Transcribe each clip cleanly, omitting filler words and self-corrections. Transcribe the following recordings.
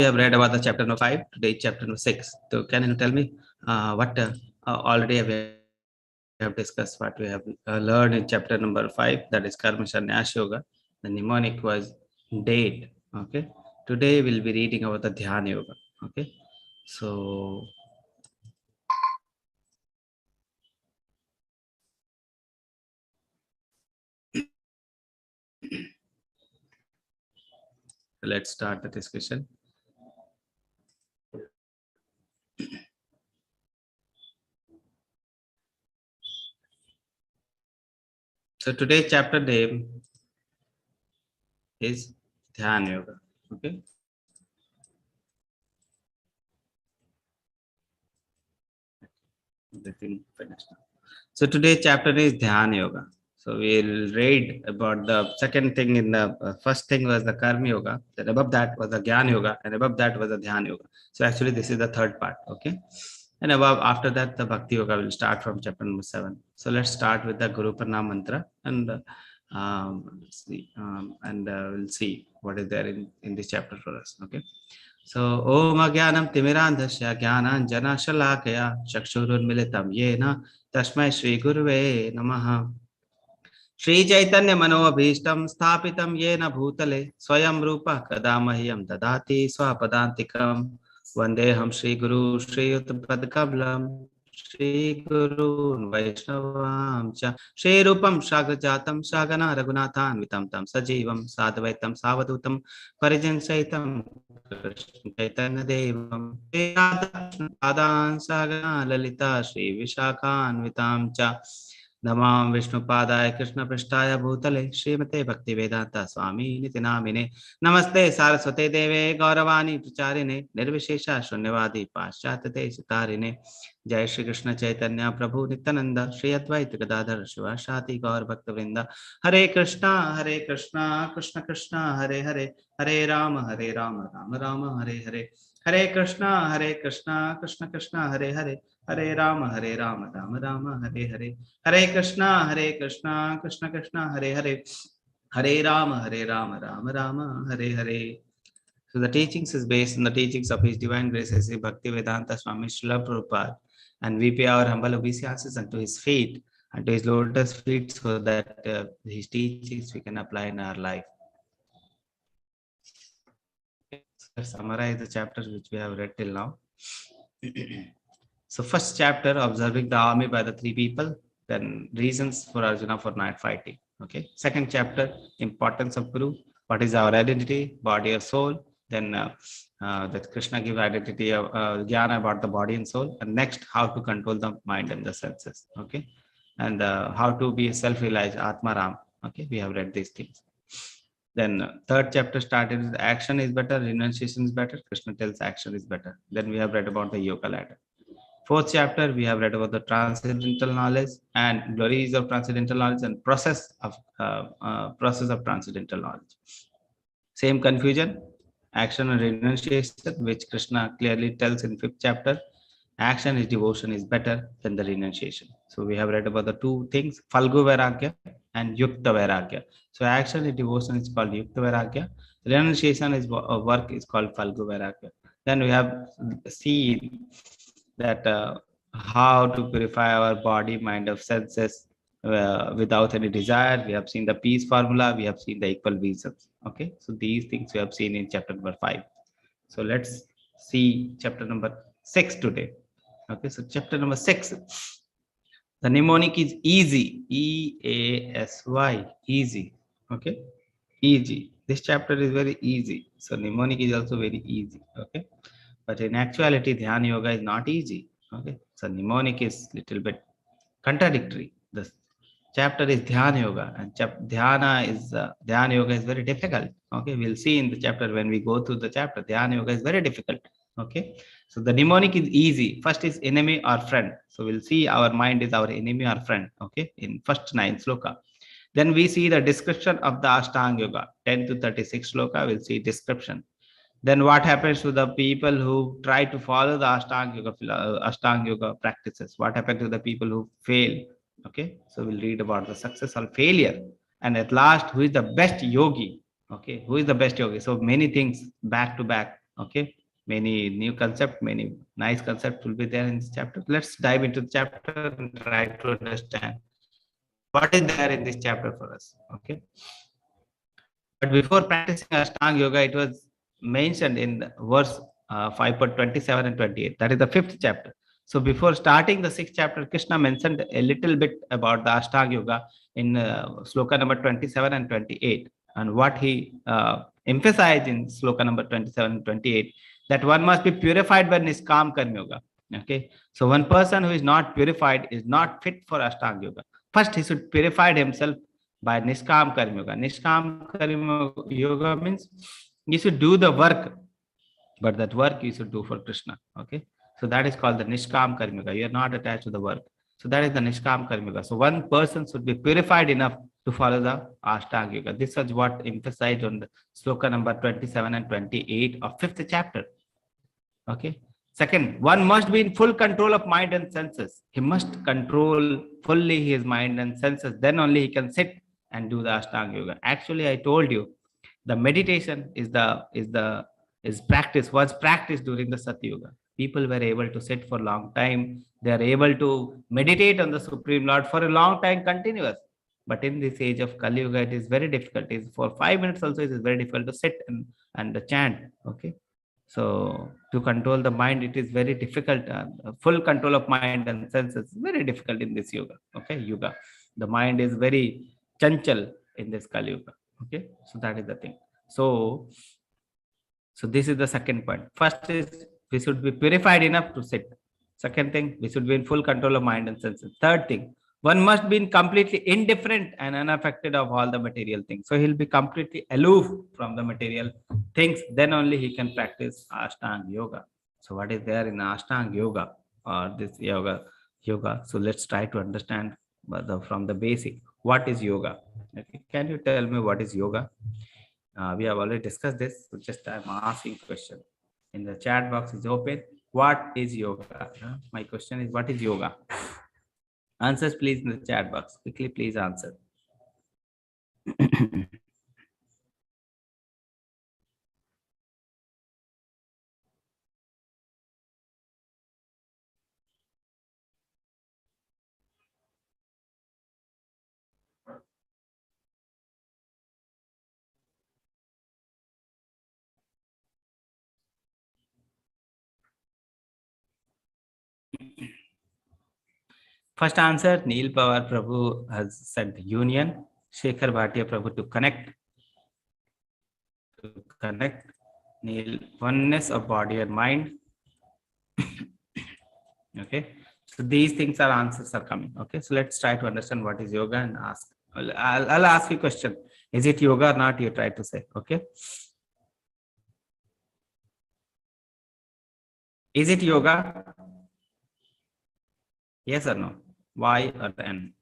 We have read about the chapter number 5, today chapter number 6. So can you tell me what already we have discussed, what we have learned in chapter number 5, that is Karma Sannyas Yoga. The mnemonic was date. Okay. Today we'll be reading about the Dhyana Yoga. Okay. So let's start the discussion. So today's chapter name is Dhyana Yoga. Okay. Everything finished. So today's chapter is Dhyana Yoga. So we'll read about the second thing in the first thing was the Karma Yoga. Then above that was the Jnana Yoga, and above that was the Dhyana Yoga. So actually, this is the third part. Okay. And above after that, the Bhakti Yoga will start from chapter number 7. So let's start with the Guru Pranam mantra and we'll see what is there in this chapter for us. Okay. So Om Agyanam Timirandhasya Jnananjana Shalakaya Chakshurunmilitam Yena Tasmai Shri Guruve Namaha. Shri Chaitanya Manobhishtam Sthapitam Yena Bhutale Swayam Rupa Kadamahyam Dadati Swapadantikam Vandeham Shri Guru Shri Utpadakablam Shri Guru Vaishnavam Cha Shri Rupam Shagrajatam Shagana Raghunathan Vitam Tam Sajivam Sadvaitam Savadutam Parijan Saitam Krishna Chaitanya Devam Shri Padan Sagana Lalita Shri Vishakhan Vitam Cha नमां विष्णुपादाय कृष्णपृष्ठाय भूतले श्रीमते भक्तिवेदांता स्वामी निति नामिने नमस्ते सारस्वते देवे गौरवाणी प्रचारिणे निर्विशेष शून्यवादी पाश्चात्य देशतारिणे जय श्री कृष्ण चैतन्य प्रभु नित्यानंद श्री अद्वैत गदाधर शिवासादि गौर भक्तवृंद हरे Krishna Krishna Krishna Hare Hare Hare Ram Ram Ram Hare Hare Hare Krishna Krishna Krishna Hare Hare Hare Ram Ram Ram Hare Hare Hare Krishna Krishna Krishna Hare Hare Hare Ram Ram Ram Hare Hare. So the teachings is based on the teachings of His Divine Grace as Bhaktivedanta Swami Srila Prabhupada, and we pay our humble obeisances unto His feet, unto His lotus feet, so that His teachings we can apply in our life. So let's summarize the chapters which we have read till now. So first chapter, observing the army by the three people, then reasons for Arjuna for not fighting. Okay. Second chapter, importance of Guru, what is our identity, body or soul. Then that Krishna gives identity of jnana about the body and soul. And next, how to control the mind and the senses. Okay. And how to be self-realized, Atmaram. Okay. We have read these things. Then third chapter started with action is better, renunciation is better. Krishna tells action is better. Then we have read about the yoga ladder. Fourth chapter, we have read about the transcendental knowledge and glories of transcendental knowledge and process of transcendental knowledge. Same confusion, action and renunciation, which Krishna clearly tells in fifth chapter. Action is devotion is better than the renunciation. So we have read about the two things, Falgu Vairagya and Yukta Vairagya. So action is devotion is called Yukta Vairagya. Renunciation is work is called Falgu Vairagya. Then we have seen that how to purify our body, mind of senses without any desire. We have seen the peace formula. We have seen the equal reasons. Okay. So these things we have seen in chapter number 5. So let's see chapter number 6 today. Okay. So chapter number 6. The mnemonic is easy. EASY. Easy. Okay. Easy. This chapter is very easy. So mnemonic is also very easy. Okay. But in actuality, Dhyana Yoga is not easy. Okay. So mnemonic is little bit contradictory. The chapter is Dhyana Yoga, and Dhyana Yoga is very difficult. Okay. We'll see in the chapter when we go through the chapter. Dhyana Yoga is very difficult. Okay. So the mnemonic is easy. First is enemy or friend. So we'll see our mind is our enemy or friend. Okay. In first 9 sloka. Then we see the description of the Ashtanga Yoga. 10 to 36 sloka, we'll see description. Then what happens to the people who try to follow the Ashtanga Yoga practices? What happens to the people who fail? Okay, so we'll read about the success or failure. And at last, who is the best yogi? Okay, who is the best yogi? So many things back to back Okay, many new concept, many nice concept will be there in this chapter. Let's dive into the chapter and try to understand what is there in this chapter for us. Okay, but before practicing Ashtanga Yoga, it was mentioned in verse 5.27 and 28. That is the fifth chapter. So before starting the sixth chapter, Krishna mentioned a little bit about the Ashtanga Yoga in sloka number 27 and 28. And what he emphasized in sloka number 27 and 28, that one must be purified by Niskam Karma Yoga. Okay. So one person who is not purified is not fit for Ashtanga Yoga. First, he should purify himself by Niskam Karma Yoga. Niskam Karma Yoga means you should do the work, but that work you should do for Krishna. Okay. So that is called the Nishkam Karma Yoga. You are not attached to the work. So that is the Nishkam Karma Yoga. So one person should be purified enough to follow the Ashtanga Yoga. This is what emphasized on the sloka number 27 and 28 of fifth chapter. Okay. Second, one must be in full control of mind and senses. He must control fully his mind and senses. Then only he can sit and do the Ashtanga Yoga. Actually, I told you, the meditation is practice, was practiced during the Satya Yoga. People were able to sit for a long time. They are able to meditate on the Supreme Lord for a long time continuous. But in this age of Kali Yuga, it is very difficult. It is for 5 minutes also, it is very difficult to sit and chant. Okay. So to control the mind, it is very difficult. Full control of mind and senses is very difficult in this yoga. Okay, yoga. The mind is very chanchal in this Kali Yuga. Okay, so that is the thing. So this is the second point. First is we should be purified enough to sit. Second thing, we should be in full control of mind and senses. Third thing, one must be completely indifferent and unaffected of all the material things. So he'll be completely aloof from the material things. Then only he can practice Ashtanga Yoga. So what is there in Ashtanga Yoga or this yoga? So let's try to understand from the basic. What is yoga? Okay. Can you tell me what is yoga? We have already discussed this. So just I'm asking question. In the chat box is open. What is yoga? My question is, what is yoga? Answers please in the chat box. Quickly, please answer. First answer, Neil Pawar Prabhu has said union. Shekhar Bhatia Prabhu to connect. Neil, oneness of body and mind. Okay. So these things are answers are coming. Okay. So let's try to understand what is yoga and ask. I'll ask you a question. Is it yoga or not? You try to say. Okay. Is it yoga? Yes or no? Y or N?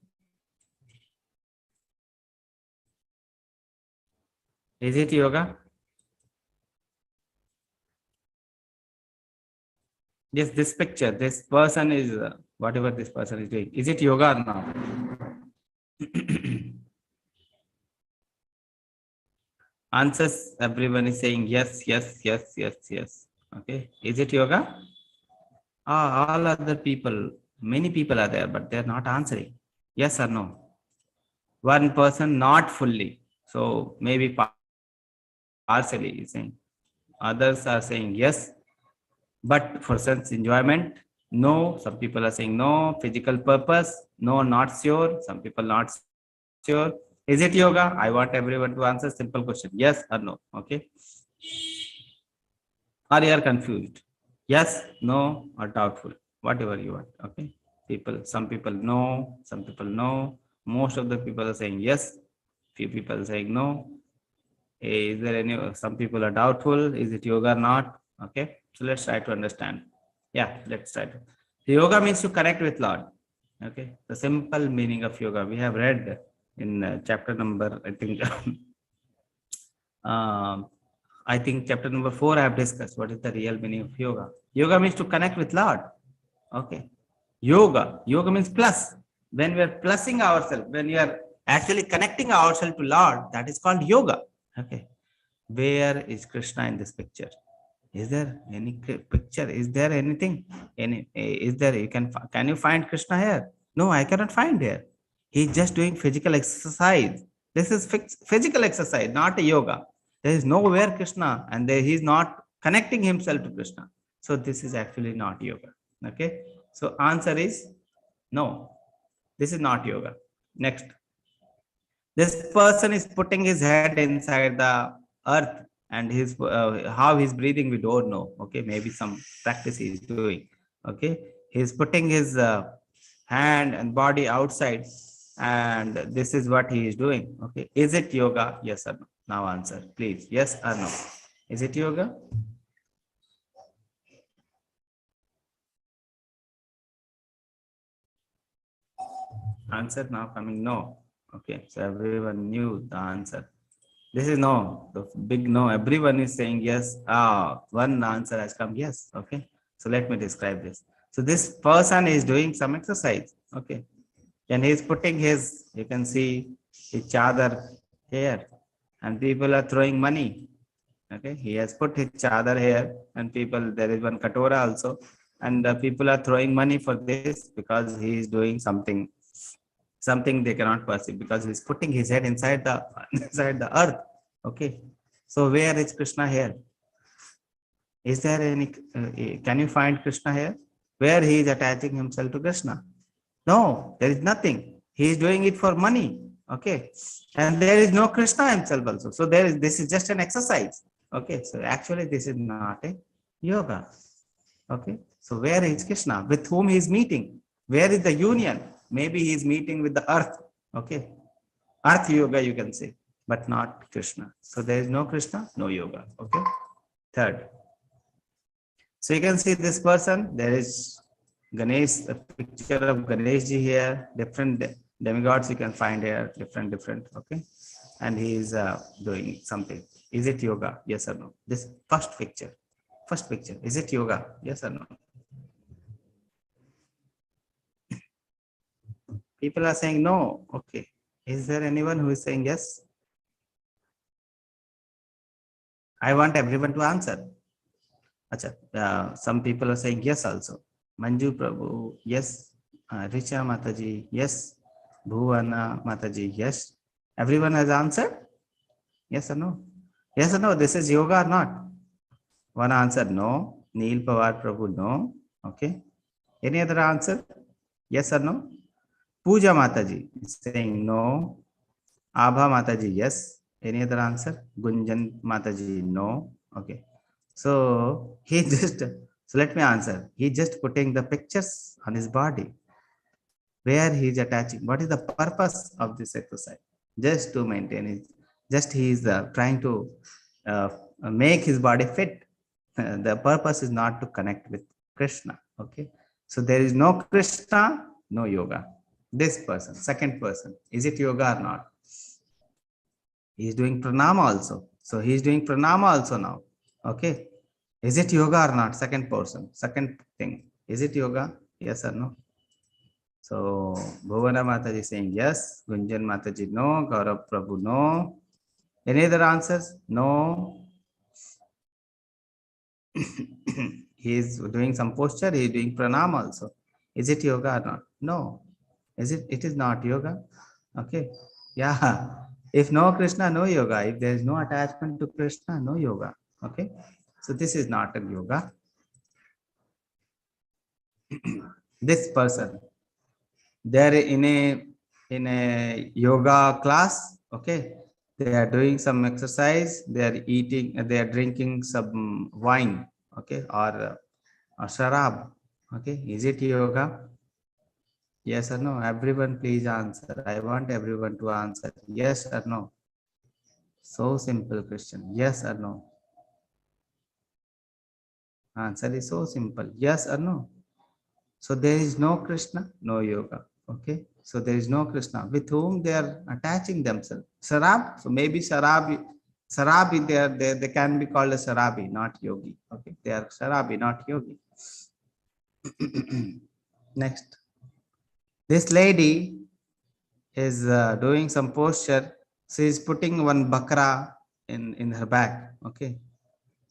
Is it yoga? Yes, this picture, this person is whatever this person is doing. Is it yoga or not? Answers, everyone is saying yes, yes, yes, yes, yes. Okay. Is it yoga? All other people, many people are there, but they're not answering. Yes or no? One person not fully. So maybe partially is saying. Others are saying yes, but for sense enjoyment, no. Some people are saying no. Physical purpose, no, not sure. Some people not sure. Is it yoga? I want everyone to answer simple question. Yes or no? Okay. Or you are confused? Yes, no, or doubtful. Whatever you want. Okay. Some people know, some people know. Most of the people are saying yes. Few people are saying no. Is there any, some people are doubtful. Is it yoga or not? Okay. So let's try to understand. Yeah, let's try to. Yoga means to connect with Lord. Okay. The simple meaning of yoga we have read in chapter number, I think chapter number 4 I have discussed what is the real meaning of yoga. Yoga means to connect with Lord. Okay. Yoga means plus. When we are plussing ourselves, when we are actually connecting ourselves to Lord, that is called yoga. Okay. Where is Krishna in this picture? Is there any picture? Is there anything? Is there? Can you find Krishna here? No, I cannot find here. He's just doing physical exercise. This is physical exercise, not a yoga. There is nowhere Krishna, and he's not connecting himself to Krishna. So this is actually not yoga. Okay. So answer is no. This is not yoga. Next, this person is putting his head inside the earth, and his how he's breathing we don't know. Okay, maybe some practice he is doing. Okay, he's putting his hand and body outside, and this is what he is doing. Okay, is it yoga? Yes or no? Now answer please, yes or no. Is it yoga? Answer now coming no. Okay, so everyone knew the answer. This is no, the big no. Everyone is saying yes. One answer has come yes. Okay. So let me describe this. So this person is doing some exercise. Okay. And he's putting his, you can see his chadar here, and people are throwing money. Okay. He has put his chadar here, and people, there is one katora also, and people are throwing money for this because he is doing something they cannot perceive, because he's putting his head inside the inside the earth. Okay, so where is Krishna here? Is there any can you find Krishna here? Where he is attaching himself to Krishna? No, there is nothing. He is doing it for money. Okay, and there is no Krishna himself also. So there is, this is just an exercise. Okay, so actually this is not a yoga. Okay, so where is Krishna? With whom he is meeting? Where is the union? Maybe he is meeting with the earth. Okay, earth yoga you can say, but not Krishna. So there is no Krishna, no yoga. Okay, third. So you can see this person, there is Ganesh, a picture of Ganesh ji here, different demigods you can find here, different, okay. And he is doing something. Is it yoga? Yes or no? This first picture, is it yoga? Yes or no? People are saying no. Okay. Is there anyone who is saying yes? I want everyone to answer. Acha, some people are saying yes also. Manju Prabhu, yes. Richa Mataji, yes. Bhuvana Mataji, yes. Everyone has answered? Yes or no? Yes or no? This is yoga or not? One answer, no. Neil Pawar Prabhu, no. Okay. Any other answer? Yes or no? Pooja Mataji is saying no. Abha Mataji, yes. Any other answer? Gunjan Mataji, no. Okay. So he just, so let me answer. He just putting the pictures on his body. Where he is attaching. What is the purpose of this exercise? Just to maintain it. Just he is trying to make his body fit. The purpose is not to connect with Krishna. Okay. So there is no Krishna, no yoga. This person, second person, is it yoga or not? He is doing pranama also. So he is doing pranama also now. Okay. Is it yoga or not? Second person, second thing. Is it yoga? Yes or no? So Bhuvana Mataji is saying yes. Gunjan Mataji no. Gaurav Prabhu no. Any other answers? No. He is doing some posture. He is doing pranama also. Is it yoga or not? No. Is it? It is not yoga. Okay. Yeah. If no Krishna, no yoga. If there is no attachment to Krishna, no yoga. Okay. So this is not a yoga. This person, they're in a yoga class. Okay. They are doing some exercise. They are eating. They are drinking some wine. Okay. Or sharab. Okay. Is it yoga? Yes or no? Everyone please answer. I want everyone to answer. Yes or no? So simple question. Yes or no? Answer is so simple. Yes or no? So there is no Krishna, no yoga. Okay. So there is no Krishna with whom they are attaching themselves. Sarab. So maybe Sarabi, they can be called a Sarabi, not yogi. Okay. They are Sarabi, not yogi. Next. This lady is doing some posture. She is putting one bakra in her back. Okay.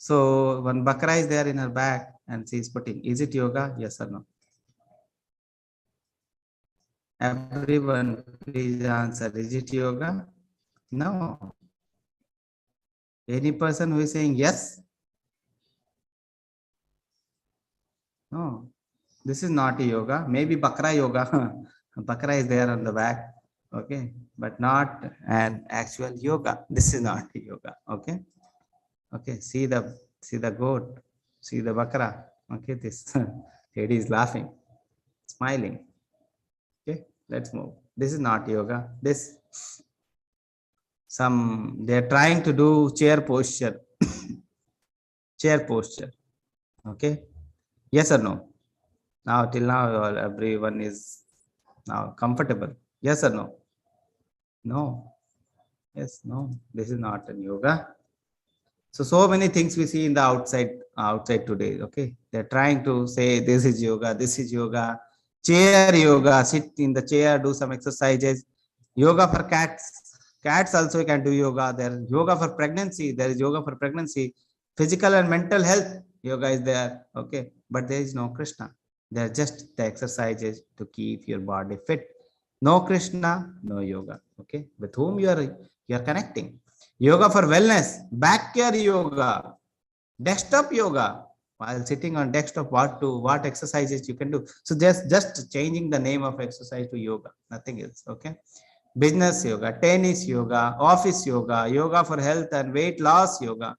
So one bakra is there in her back and she is putting. Is it yoga? Yes or no? Everyone, please answer. Is it yoga? No. Any person who is saying yes? No. This is not a yoga. Maybe bakra yoga. Bakra is there on the back. Okay. But not an actual yoga. This is not yoga. Okay. Okay. See the goat. See the bakra. Okay. This lady is laughing, smiling. Okay. Let's move. This is not yoga. This they're trying to do chair posture. Chair posture. Okay. Yes or no? Now till now everyone is now comfortable. Yes or no? No. Yes, no. This is not a yoga. So many things we see in the outside today. Okay. They're trying to say this is yoga, this is yoga, chair yoga, sit in the chair, do some exercises. Yoga for cats. Cats also can do yoga. There is yoga for pregnancy. There is yoga for pregnancy. Physical and mental health yoga is there. Okay. But there is no Krishna. They are just the exercises to keep your body fit. No Krishna, no yoga. Okay. With whom you are connecting. Yoga for wellness, back care yoga, desktop yoga. While sitting on desktop, what exercises you can do. So just changing the name of exercise to yoga, nothing else. Okay. Business yoga, tennis yoga, office yoga, yoga for health and weight loss yoga.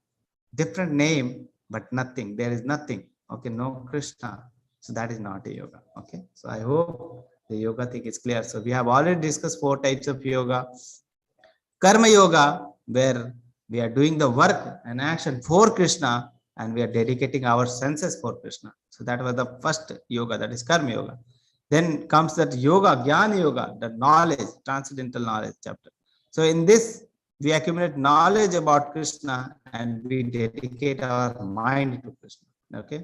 Different name, but nothing. There is nothing. Okay, no Krishna. So that is not a yoga. Okay. So I hope the yoga thing is clear. So we have already discussed 4 types of yoga. Karma yoga, where we are doing the work and action for Krishna and we are dedicating our senses for Krishna. So that was the first yoga, that is Karma yoga. Then comes that yoga, Jnana yoga, the knowledge, transcendental knowledge chapter. So in this, we accumulate knowledge about Krishna and we dedicate our mind to Krishna. Okay.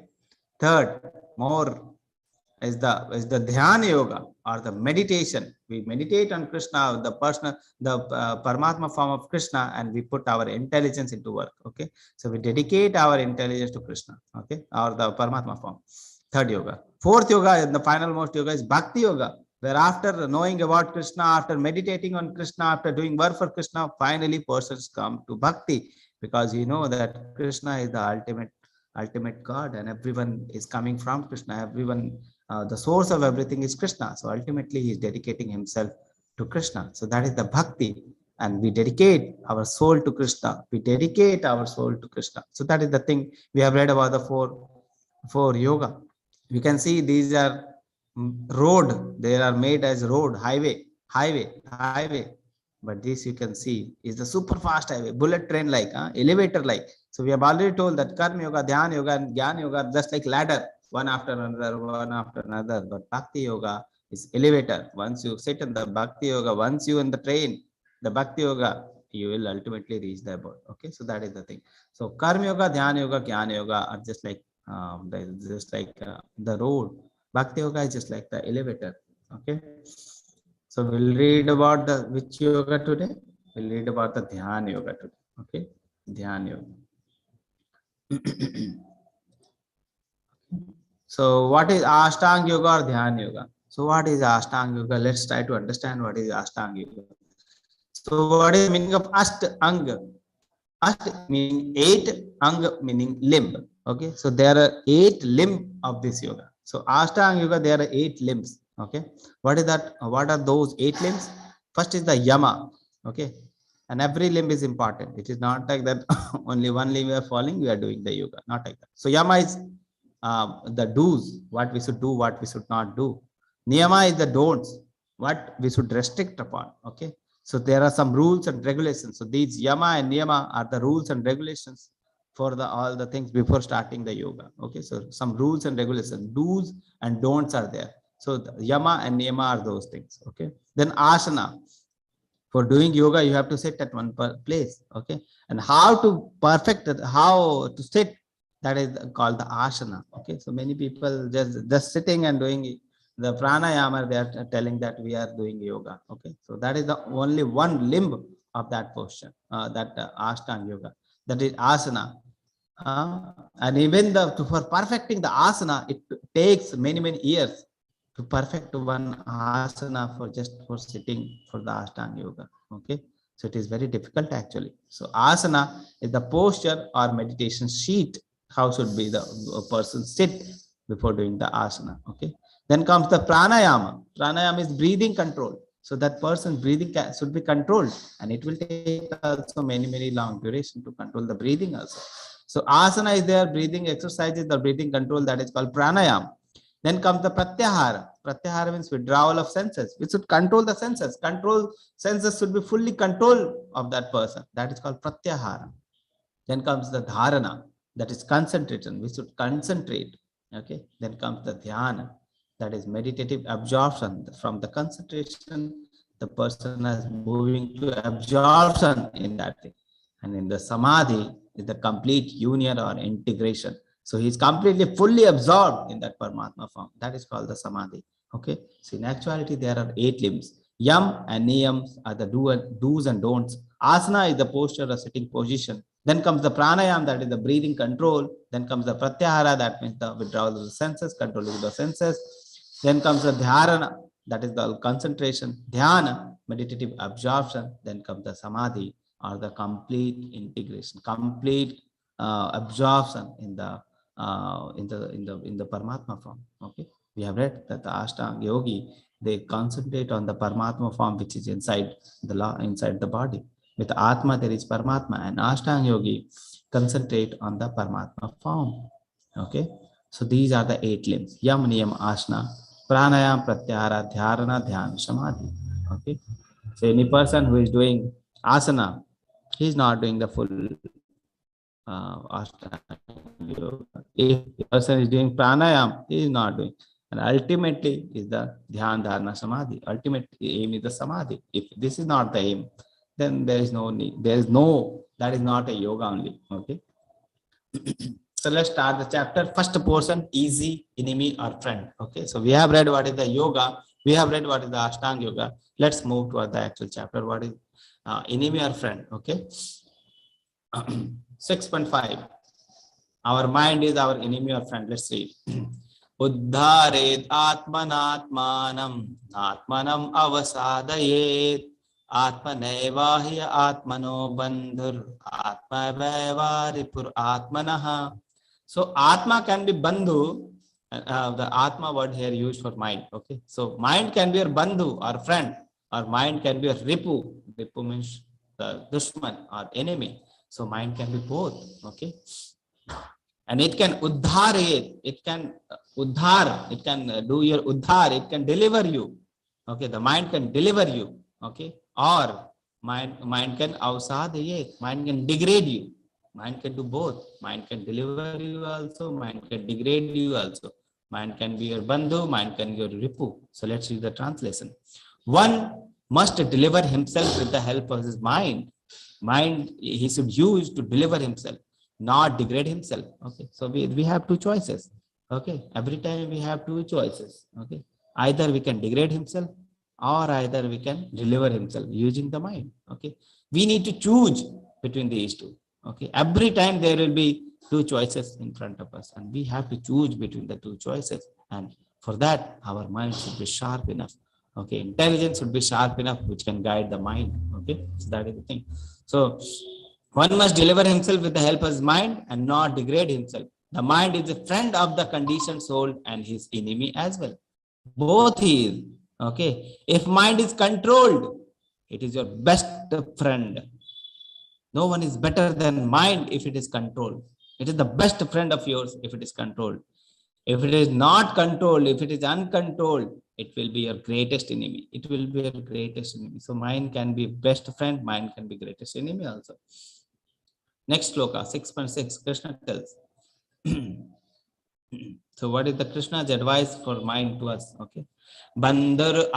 Third, more is the dhyana yoga or the meditation. We meditate on Krishna, the personal, the Paramatma form of Krishna, and we put our intelligence into work. Okay, so we dedicate our intelligence to Krishna. Okay, or the Paramatma form. Third yoga. Fourth yoga, and the final most yoga is bhakti yoga, where after knowing about Krishna, after meditating on Krishna, after doing work for Krishna, finally persons come to bhakti, because you know that Krishna is the ultimate God, and everyone is coming from Krishna. Everyone, the source of everything is Krishna. So ultimately, he is dedicating himself to Krishna. So that is the bhakti, and we dedicate our soul to Krishna. We dedicate our soul to Krishna. So that is the thing we have read about the four yoga. We can see these are road. They are made as road, highway. But this you can see is the super fast highway, bullet train like, elevator like. So we have already told that Karma yoga, Dhyana yoga, and Jnana yoga are just like ladder, one after another. But Bhakti yoga is elevator. Once you sit in the Bhakti yoga, once you in the train, the Bhakti yoga, you will ultimately reach the abode. Okay, so that is the thing. So Karma yoga, Dhyana yoga, Jnana yoga are just like the road. Bhakti yoga is just like the elevator. Okay. So we'll read about the which yoga today? We'll read about the Dhyana yoga today. Okay. Dhyana yoga. So what is Ashtanga yoga or Dhyana yoga? So what is Ashtanga yoga? Let's try to understand what is Ashtanga yoga. So what is the meaning of Ashtanga? Asht meaning 8, Ang meaning limb. Okay. So there are 8 limbs of this yoga. So Ashtanga yoga, there are 8 limbs. Okay. What is that? What are those 8 limbs? First is the Yama. Okay. And every limb is important. It is not like that only one limb we are following, we are doing the yoga. Not like that. So Yama is the do's, what we should do, what we should not do. Niyama is the don'ts, what we should restrict upon. Okay. So there are some rules and regulations. So these Yama and Niyama are the rules and regulations for all the things before starting the yoga. Okay. So some rules and regulations, do's and don'ts are there. So the Yama and Niyama are those things. Okay. Then Asana. For doing yoga, you have to sit at one place. Okay. And how to perfect it, how to sit, that is called the asana. Okay. So many people just sitting and doing the pranayama, they are telling that we are doing yoga. Okay. So that is the only one limb of that posture, that ashtanga yoga. That is asana. And even for perfecting the asana, it takes many years to perfect one asana for just for sitting for the Ashtanga Yoga. Okay, so it is very difficult actually. So asana is the posture or meditation sheet. How should be the person sit before doing the asana? Okay, then comes the pranayama. Pranayama is breathing control. So that person's breathing should be controlled, and it will take also many long duration to control the breathing also. So asana is there, breathing exercises, the breathing control, that is called pranayama. Then comes the pratyahara. Pratyahara means withdrawal of senses. We should control the senses. Control senses should be fully controlled of that person. That is called pratyahara. Then comes the dharana, that is concentration. We should concentrate. Okay. Then comes the dhyana, that is meditative absorption. From the concentration, the person is moving to absorption in that thing. And in the samadhi is the complete union or integration. So he's completely fully absorbed in that Paramatma form. That is called the samadhi. Okay. So in actuality, there are 8 limbs. Yam and niyams are the do's and don'ts. Asana is the posture or sitting position. Then comes the pranayam, that is the breathing control. Then comes the pratyahara, that means the withdrawal of the senses, controlling the senses. Then comes the dhyana, that is the concentration. Dhyana, meditative absorption. Then comes the samadhi, or the complete integration, complete absorption in the Paramatma form. Okay, we have read that the Ashtanga yogi, they concentrate on the Paramatma form which is inside the body. With Atma there is Paramatma, and Ashtanga yogi concentrate on the Paramatma form. Okay, so these are the 8 limbs: Yam, Niyam, Asana, Pranayam, Pratyahara, Dhyana, Dhyana, Samadhi. Okay, so any person who is doing asana, he is not doing the full Ashtanga yoga. If the person is doing pranayam, he is not doing. And ultimately is the dhyan, dharana, samadhi. Ultimate aim is the samadhi. If this is not the aim, then there is no need. That is not a yoga only. Okay. So let's start the chapter. First portion, easy, enemy or friend. Okay. So we have read what is the yoga. We have read what is the Ashtanga yoga. Let's move to the actual chapter. What is enemy or friend? Okay. 6.5. Our mind is our enemy or friend. Let's read. Uddharet atmanatmanam atmanam avasadayet atmanevahya atmano bandhur atmavevaripur atmanaha. So atma can be bandhu. The atma word here used for mind. Okay, so mind can be your bandhu or friend, or mind can be your ripu. Ripu means the dushman or enemy. So mind can be both. Okay, and it can uddhar it can uddhar, it can do your uddhar, it can deliver you. Okay, the mind can deliver you. Okay, or mind can avsadayet, mind can degrade you. Mind can do both. Mind can deliver you also, mind can degrade you also. Mind can be your bandhu, mind can be your ripu. So let's read the translation. One must deliver himself with the help of his mind. Mind he should use to deliver himself, not degrade himself. Okay, so we have 2 choices. Okay, every time we have 2 choices. Okay, either we can degrade himself, or either we can deliver himself using the mind. Okay, we need to choose between these 2. Okay, every time there will be 2 choices in front of us, and we have to choose between the 2 choices. And for that, our mind should be sharp enough. Okay, intelligence should be sharp enough, which can guide the mind. Okay, so that is the thing. So one must deliver himself with the help of his mind and not degrade himself. The mind is a friend of the conditioned soul and his enemy as well. Both he is. Okay, if mind is controlled, it is your best friend. No one is better than mind if it is controlled. It is the best friend of yours if it is controlled. If it is not controlled, if it is uncontrolled, it will be your greatest enemy. It will be your greatest enemy. So mind can be best friend, mind can be greatest enemy also. Next sloka, 6.6, Krishna tells. So what is the Krishna's advice for mind to us? Okay. Bandhur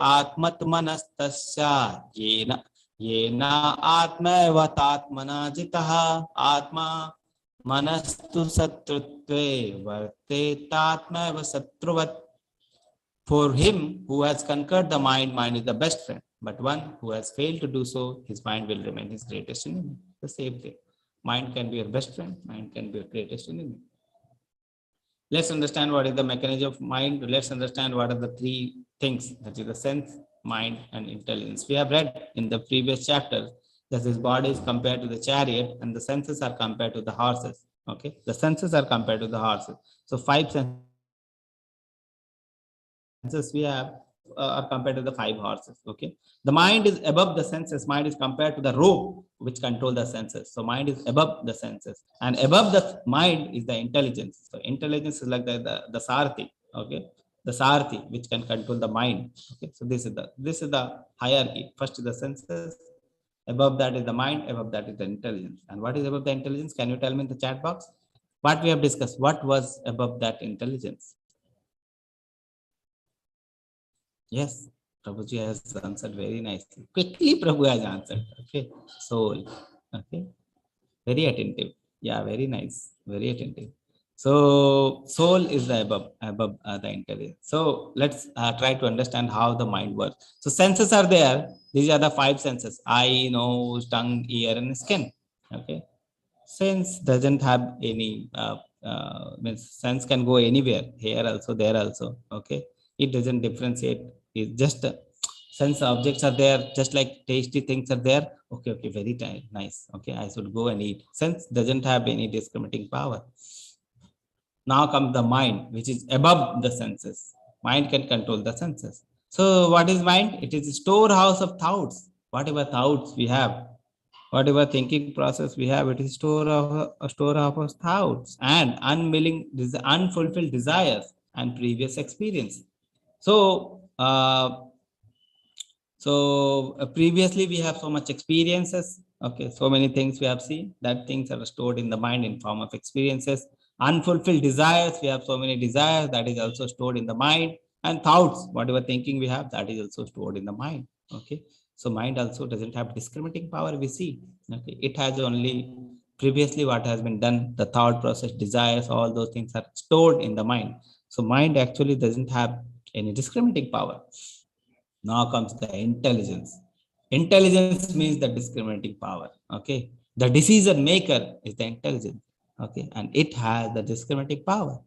atmatmanastasya yena atmaevatatmana jitaha atma manastu satrutve varte tatmaeva satruvat. For him who has conquered the mind, mind is the best friend. But one who has failed to do so, his mind will remain his greatest enemy. The same thing. Mind can be your best friend. Mind can be your greatest enemy. Let's understand what is the mechanism of mind. Let's understand what are the three things, that is the sense, mind, and intelligence. We have read in the previous chapter that this body is compared to the chariot and the senses are compared to the horses. Okay, the senses are compared to the horses. So five senses we have are compared to the five horses. Okay, the mind is above the senses. Mind is compared to the rope which control the senses. So mind is above the senses, and above the mind is the intelligence. So intelligence is like the Sarthi. Okay, the Sarthi which can control the mind. Okay, so this is the hierarchy. First is the senses, above that is the mind, above that is the intelligence. And what is above the intelligence? Can you tell me in the chat box? What we have discussed, what was above that intelligence? Yes, Prabhuji has answered very nicely. Quickly, Prabhu has answered. Okay, soul. Okay, very attentive. Yeah, very nice. Very attentive. So, soul is the above the intelligence. So, let's try to understand how the mind works. So, senses are there. These are the five senses: eye, nose, tongue, ear, and skin. Okay, sense doesn't have any means sense can go anywhere, here also, there also. Okay, it doesn't differentiate. It just sense objects are there, just like tasty things are there. Okay, okay, very nice. Okay, I should go and eat. Sense doesn't have any discriminating power. Now comes the mind, which is above the senses. Mind can control the senses. So what is mind? It is a storehouse of thoughts. Whatever thoughts we have, whatever thinking process we have, it is a storehouse of thoughts and unfulfilled desires and previous experience. So previously we have so much experiences. Okay, so many things we have seen, that things are stored in the mind in form of experiences. Unfulfilled desires, we have so many desires, that is also stored in the mind. And thoughts, whatever thinking we have, that is also stored in the mind. Okay, so mind also doesn't have discriminating power, we see. Okay, it has only previously what has been done, the thought process, desires, all those things are stored in the mind. So mind actually doesn't have any discriminating power. Now comes the intelligence. Intelligence means the discriminating power. Okay, the decision maker is the intelligence. Okay, and it has the discriminating power.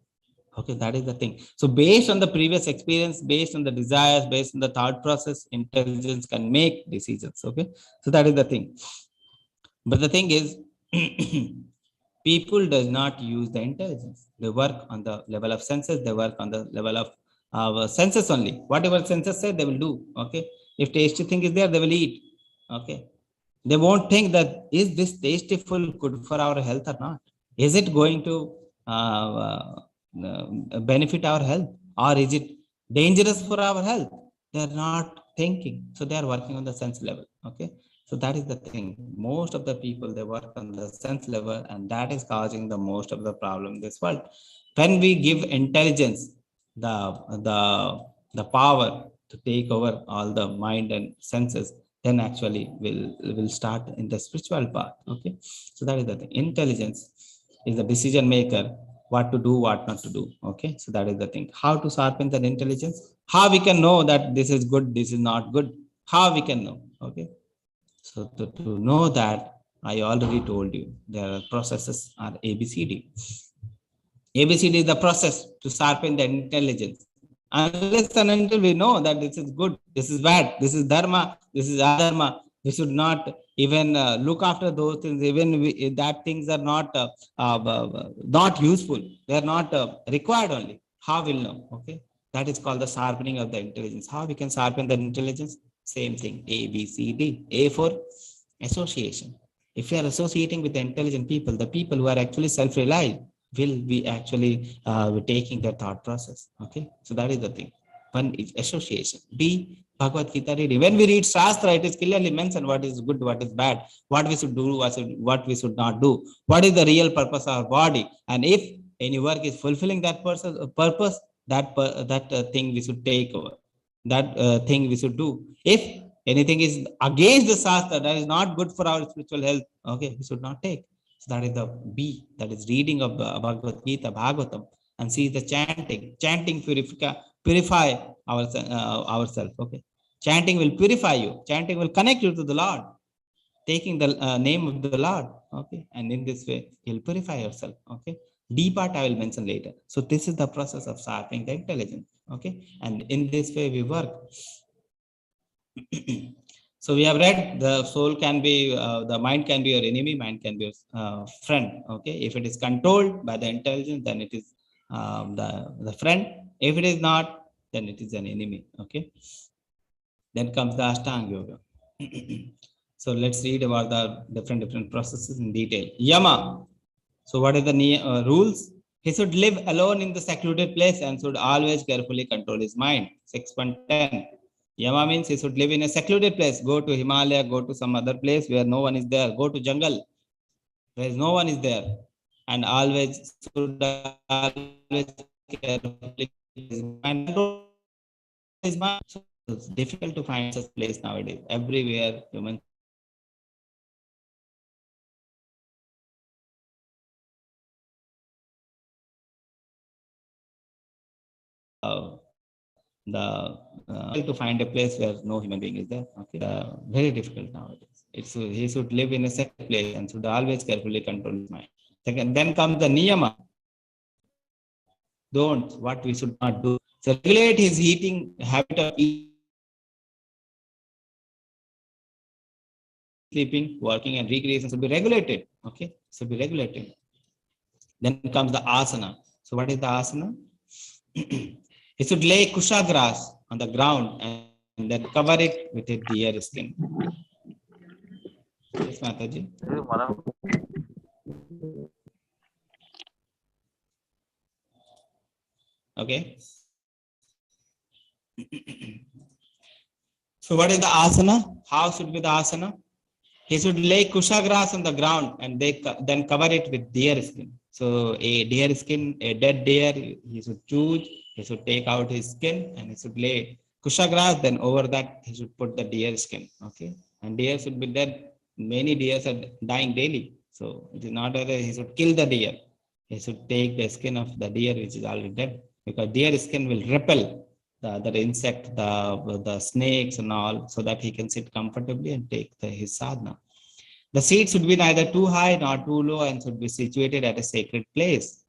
Okay, that is the thing. So based on the previous experience, based on the desires, based on the thought process, intelligence can make decisions. Okay, so that is the thing. But the thing is, people does not use the intelligence. They work on the level of senses. They work on the level of senses only. Whatever senses say, they will do. Okay, if tasty thing is there, they will eat. Okay, they won't think that is this tasteful good for our health or not. Is it going to benefit our health, or is it dangerous for our health? They are not thinking. So they are working on the sense level. Okay, so that is the thing. Most of the people, they work on the sense level, and that is causing the most of the problem in this world. When we give intelligence the the the power to take over all the mind and senses, then actually will start in the spiritual path. Okay, so that is the thing. Intelligence is the decision maker, what to do, what not to do. Okay, so that is the thing. How to sharpen that intelligence? How we can know that this is good, this is not good? How we can know? Okay, so to know that, I already told you, there are processes are ABCD. ABCD is the process to sharpen the intelligence. Unless and until we know that this is good, this is bad, this is dharma, this is adharma, we should not even look after those things. Even that things are not useful. They are not required only. How will know? Okay, that is called the sharpening of the intelligence. How we can sharpen the intelligence? Same thing. A, B, C, D. A for association. If you are associating with the intelligent people, the people who are actually self-reliant, will be actually taking their thought process. Okay, so that is the thing. One is association. B, Bhagavad Gita reading. When we read Shastra, it is clearly mentioned what is good, what is bad, what we should do, what we should not do, what is the real purpose of our body, and if any work is fulfilling that purpose, that thing we should take over, that thing we should do. If anything is against the Shastra, that is not good for our spiritual health, okay, we should not take. So that is the B, that is reading of the Bhagavad Gita, Bhagavatam, and see the chanting. Chanting purify ourselves. Okay, chanting will purify you. Chanting will connect you to the Lord. Taking the name of the Lord Okay, and in this way, you'll purify yourself. Okay, D part I will mention later. So this is the process of sharpening the intelligence. Okay, and in this way we work. So we have read the soul can be, the mind can be your enemy, mind can be your friend. Okay, if it is controlled by the intelligence, then it is the friend. If it is not, then it is an enemy. Okay, then comes the Ashtanga Yoga. So let's read about the different processes in detail. Yama. So what are the rules? He should live alone in the secluded place and should always carefully control his mind. 6.10. Yama means he should live in a secluded place. Go to Himalaya, go to some other place where no one is there. Go to jungle where no one is there. And always should always carefully his mind. His mind. So it's difficult to find such place nowadays. Everywhere humans the to find a place where no human being is there. Okay, very difficult nowadays. It's he should live in a secret place and should always carefully control his mind. Second, then comes the niyama. Don't what we should not do. So regulate his eating habit of eating, sleeping, working, and recreation should be regulated. Okay, should be regulated. Then comes the asana. So what is the asana? He should lay kusha grass on the ground and then cover it with a deer skin. Yes, Mataji. Okay. So what is the asana? How should be the asana? He should lay kusha grass on the ground and then cover it with deer skin. So a deer skin, a dead deer, he should choose. He should take out his skin and he should lay kusha grass. Then over that he should put the deer skin. Okay, and deer should be dead. Many deers are dying daily. So it is not that he should kill the deer. He should take the skin of the deer which is already dead, because deer skin will repel the other insect, the snakes and all, so that he can sit comfortably and take his sadhana. The seat should be neither too high nor too low and should be situated at a sacred place.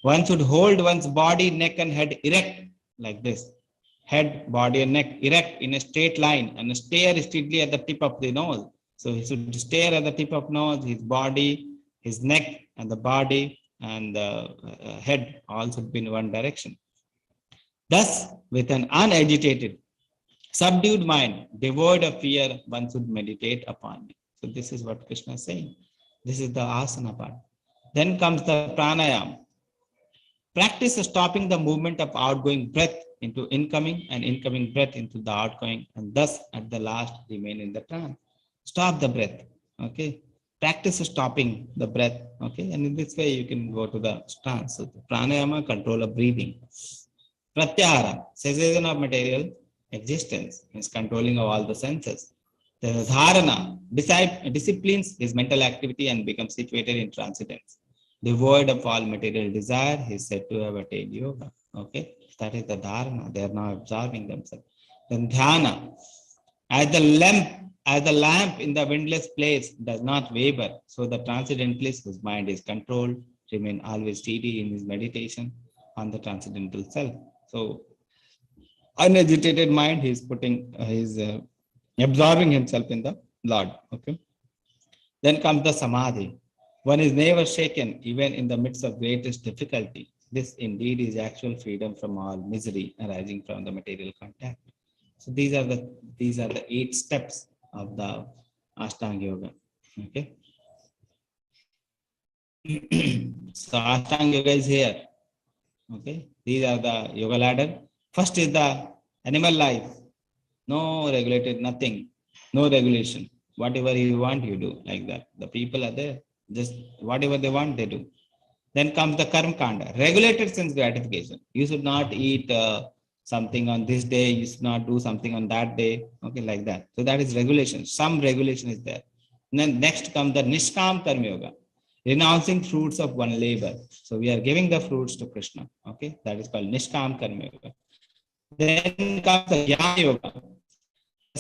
One should hold one's body, neck, and head erect like this. Head, body, and neck erect in a straight line and stare steadily at the tip of the nose. So he should stare at the tip of nose, his body, his neck, and the body and the head all should be in one direction. Thus, with an unagitated, subdued mind, devoid of fear, one should meditate upon it. So this is what Krishna is saying. This is the asana part. Then comes the pranayama. Practice stopping the movement of outgoing breath into incoming and incoming breath into the outgoing, and thus at the last remain in the trance. Stop the breath. Okay. Practice stopping the breath. Okay. And in this way you can go to the trance. So the pranayama, control of breathing. Pratyahara, cessation of material existence, means controlling of all the senses. The dharana disciplines his mental activity and becomes situated in transcendence. Devoid of all material desire, he is said to have attained yoga. Okay, that is the dharana. They are now absorbing themselves. Then dhyana, as the lamp in the windless place does not waver, so the transcendentalist whose mind is controlled remain always steady in his meditation on the transcendental self. So unagitated mind, he is putting, absorbing himself in the Lord. Okay. Then comes the samadhi. One is never shaken, even in the midst of greatest difficulty. This indeed is actual freedom from all misery arising from the material contact. So these are the 8 steps of the Ashtanga Yoga. Okay. So Ashtanga Yoga is here. Okay. These are the yoga ladder. First is the animal life. No regulated, nothing. No regulation. Whatever you want, you do like that. The people are there. Just whatever they want, they do. Then comes the karma kanda, regulated sense gratification. You should not eat something on this day. You should not do something on that day. Okay, like that. So that is regulation. Some regulation is there. And then next comes the nishkam karma yoga, renouncing fruits of one labor. So we are giving the fruits to Krishna. Okay, that is called nishkam karma yoga. Then comes the jnana yoga,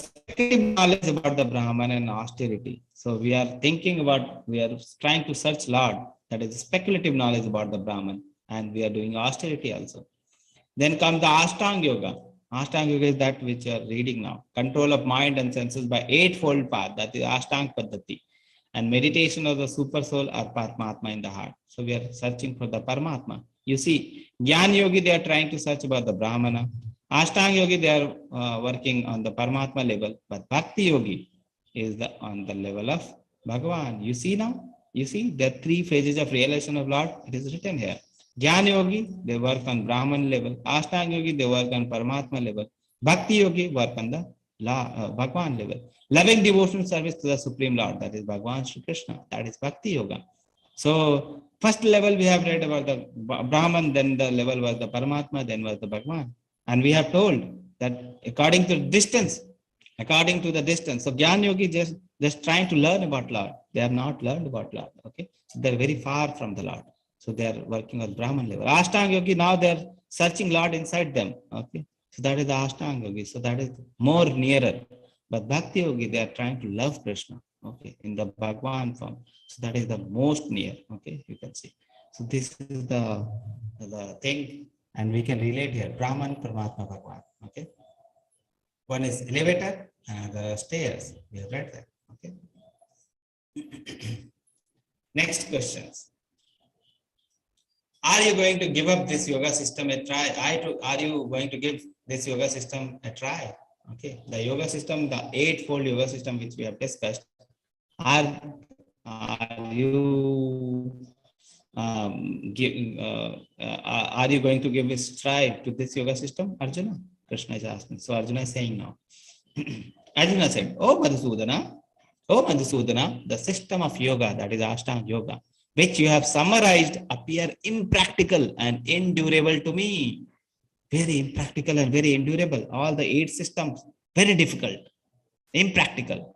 speculative knowledge about the Brahman and austerity. So we are thinking about, we are trying to search Lord. That is speculative knowledge about the Brahman, and we are doing austerity also. Then comes the Ashtanga Yoga. Ashtanga Yoga is that which you are reading now. Control of mind and senses by eightfold path. That is Ashtanga Paddhati. And meditation of the super soul or Paramatma in the heart. So we are searching for the Paramatma. You see, Jnana Yogi, they are trying to search about the Brahmana. Ashtanga Yogi, they are working on the Paramatma level. But Bhakti Yogi is on the level of Bhagavan. You see now? You see, there are three phases of realization of Lord. It is written here. Jnana Yogi, they work on Brahman level. Ashtanga Yogi, they work on Paramatma level. Bhakti Yogi work on the Bhagavan level. Loving devotional service to the Supreme Lord, that is Bhagavan Sri Krishna, that is Bhakti Yoga. So, first level we have read about the Brahman, then the level was the Paramatma, then was the Bhagavan. And we have told that according to distance, so Jnana Yogi just trying to learn about Lord. They have not learned about Lord. Okay, so they're very far from the Lord. So they are working on Brahman level. Ashtanga Yogi, now they are searching Lord inside them. Okay, so that is the Ashtanga Yogi. So that is more nearer. But Bhakti Yogi, they are trying to love Krishna. Okay, in the Bhagwan form. So that is the most near. Okay, you can see. So this is the thing, and we can relate here. Brahman, Paramatma, Bhagwan. Okay. One is elevator, another stairs. We have read that. Okay. Next questions. Are you going to give up this yoga system a try? Are you going to give this yoga system a try? Okay. The yoga system, the eightfold yoga system which we have discussed, are you going to give a try to this yoga system, Arjuna? Krishna is asking. So Arjuna is saying now. Arjuna said, Oh Madhusudana, the system of yoga, that is Ashtanga Yoga, which you have summarized, appear impractical and endurable to me. Very impractical and very endurable. All the 8 systems, very difficult, impractical.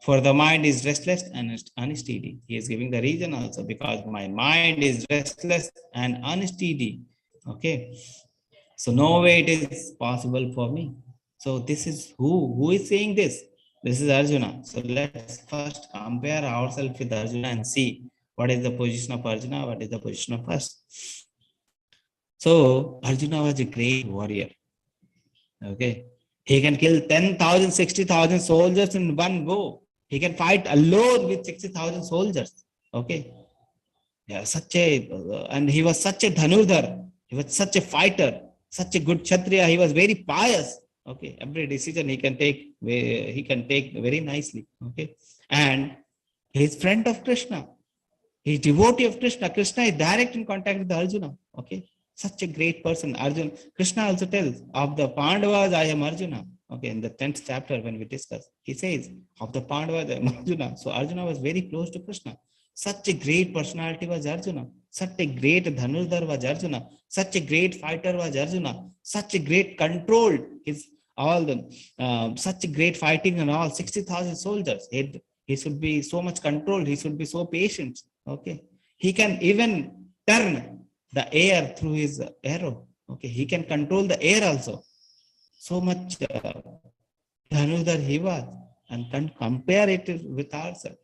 For the mind is restless and unsteady. He is giving the reason also, because my mind is restless and unsteady. Okay. So no way it is possible for me. So this is who is saying this? This is Arjuna. So let's first compare ourselves with Arjuna and see what is the position of Arjuna, what is the position of us. So Arjuna was a great warrior. Okay. He can kill 10,000, 60,000 soldiers in one go. He can fight alone with 60,000 soldiers. Okay. Yeah, and he was such a Dhanurdhar. He was such a fighter, such a good Kshatriya. He was very pious. Okay. Every decision he can take very nicely. Okay. And he's friend of Krishna. He's devotee of Krishna. Krishna is direct in contact with Arjuna. Okay. Such a great person. Arjuna. Krishna also tells, of the Pandavas, I am Arjuna. Okay. In the 10th chapter, when we discuss, he says, of the Pandavas, I am Arjuna. So Arjuna was very close to Krishna. Such a great personality was Arjuna. Such a great Dhanurdhar was Arjuna. Such a great fighter was Arjuna. Such a great control. Such a great fighting and all 60,000 soldiers. He should be so much controlled. He should be so patient. Okay. He can even turn the air through his arrow. Okay. He can control the air also. So much Dhanurdhar he was. And can compare it with ourselves.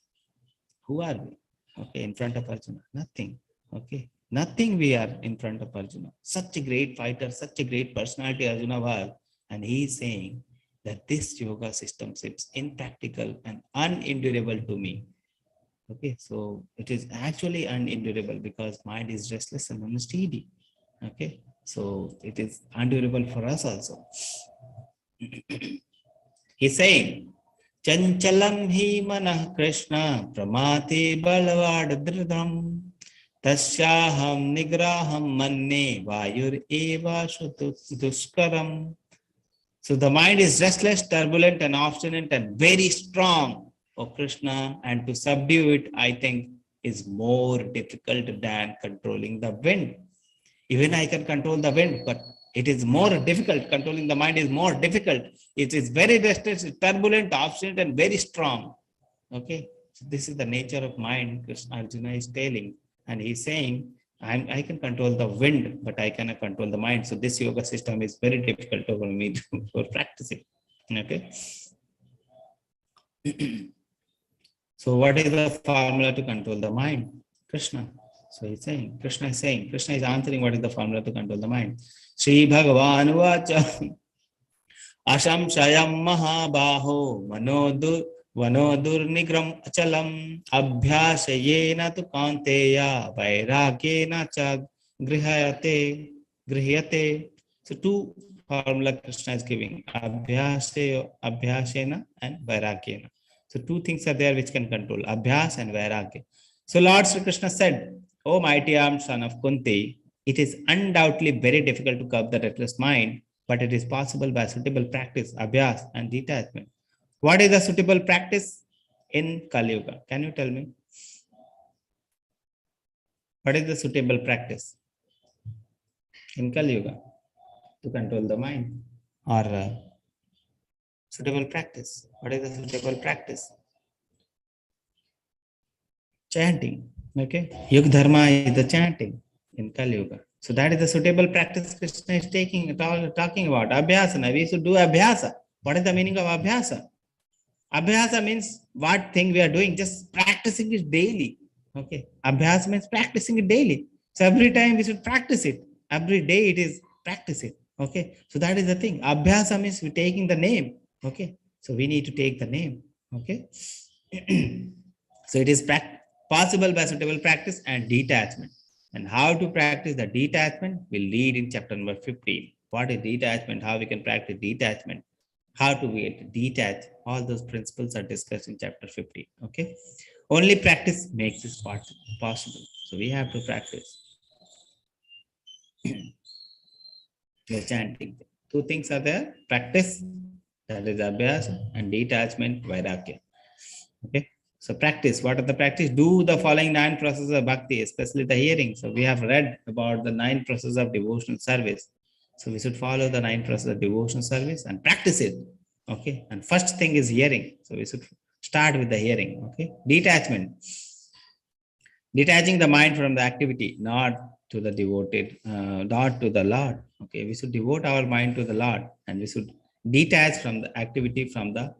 Who are we? Okay. In front of Arjuna. Nothing. Okay. Nothing we are in front of Arjuna. Such a great fighter, such a great personality Arjuna was. And he is saying that this yoga system seems impractical and unendurable to me. Okay, so it is actually unendurable because mind is restless and unsteady. Okay, so it is unendurable for us also. He's saying, Chanchalam hi manah Krishna pramati balavad dridham tasyaham nigraham manne vayur eva duskaram. So the mind is restless, turbulent, and obstinate, and very strong, O Krishna, and to subdue it, I think, is more difficult than controlling the wind. Even I can control the wind, but it is more difficult. Controlling the mind is more difficult. It is very restless, turbulent, obstinate, and very strong. Okay, so this is the nature of mind. Krishna Arjuna is telling, and he's saying, I can control the wind, but I cannot control the mind. So this yoga system is very difficult for me for practicing. Okay. So what is the formula to control the mind? Krishna. So he's saying, Krishna is answering what is the formula to control the mind. Sri Bhagavan Vacha Asham Shayam Mahabaho Vanodur Nigram Achalam Abhyasayena tu Kanteya Vairagyena cha Grihayate. So two formula Krishna is giving, Abhyasena and Vairagyena. So two things are there which can control, Abhyas and Vairagya. So Lord Sri Krishna said, O mighty armed son of Kunti, it is undoubtedly very difficult to curb the restless mind, but it is possible by suitable practice, Abhyas and detachment. What is the suitable practice in Kali Yuga? Can you tell me? What is the suitable practice in Kali Yuga to control the mind? Or suitable practice. What is the suitable practice? Chanting. Okay. Yug Dharma is the chanting in Kali Yuga. So that is the suitable practice Krishna is talking about. Abhyasana. We should do abhyasa. What is the meaning of abhyasa? Abhyasa means what thing we are doing, just practicing it daily. Okay. Abhyasa means practicing it daily. So every time we should practice it. Every day it is practice it. Okay. So that is the thing. Abhyasa means we're taking the name. Okay. So we need to take the name. Okay. So it is possible by suitable practice and detachment. And how to practice the detachment will lead in chapter number 15. What is detachment? How we can practice detachment? How to get detached? All those principles are discussed in chapter 15. Okay. Only practice makes this possible. So we have to practice. The chanting. Two things are there. Practice, that is abhyas, and detachment, vairagya. Okay. So practice. What are the practice? Do the following 9 processes of bhakti, especially the hearing. So we have read about the 9 processes of devotional service. So we should follow the 9 processes of devotional service and practice it. Okay. And first thing is hearing. So we should start with the hearing. Okay. Detachment. Detaching the mind from the activity, not to the devoted, not to the Lord. Okay. We should devote our mind to the Lord, and we should detach from the activity, from the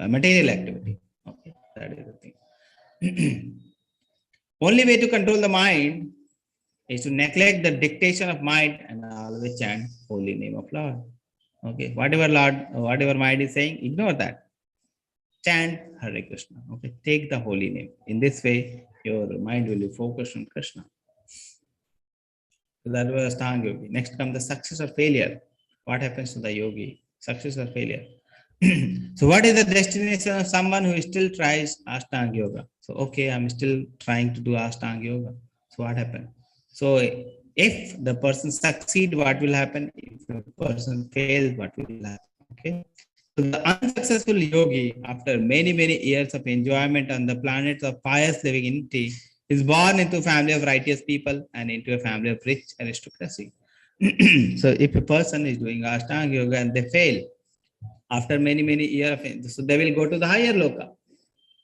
material activity. Okay, that is the thing. Only way to control the mind is to neglect the dictation of mind and always chant holy name of Lord. Okay, whatever mind is saying, ignore that. Chant Hare Krishna. Okay, take the holy name. In this way, your mind will be focused on Krishna. So that was Ashtanga Yogi. Next comes the success or failure. What happens to the yogi? Success or failure. So what is the destination of someone who still tries Ashtanga Yoga? So okay, I'm still trying to do Ashtanga Yoga. So what happened? So if the person succeed, what will happen? If the person fails, what will happen? Okay. So the unsuccessful yogi, after many years of enjoyment on the planet of pious living entity, is born into a family of righteous people and into a family of rich aristocracy. So if a person is doing Ashtanga Yoga and they fail, after many years, so they will go to the higher loka.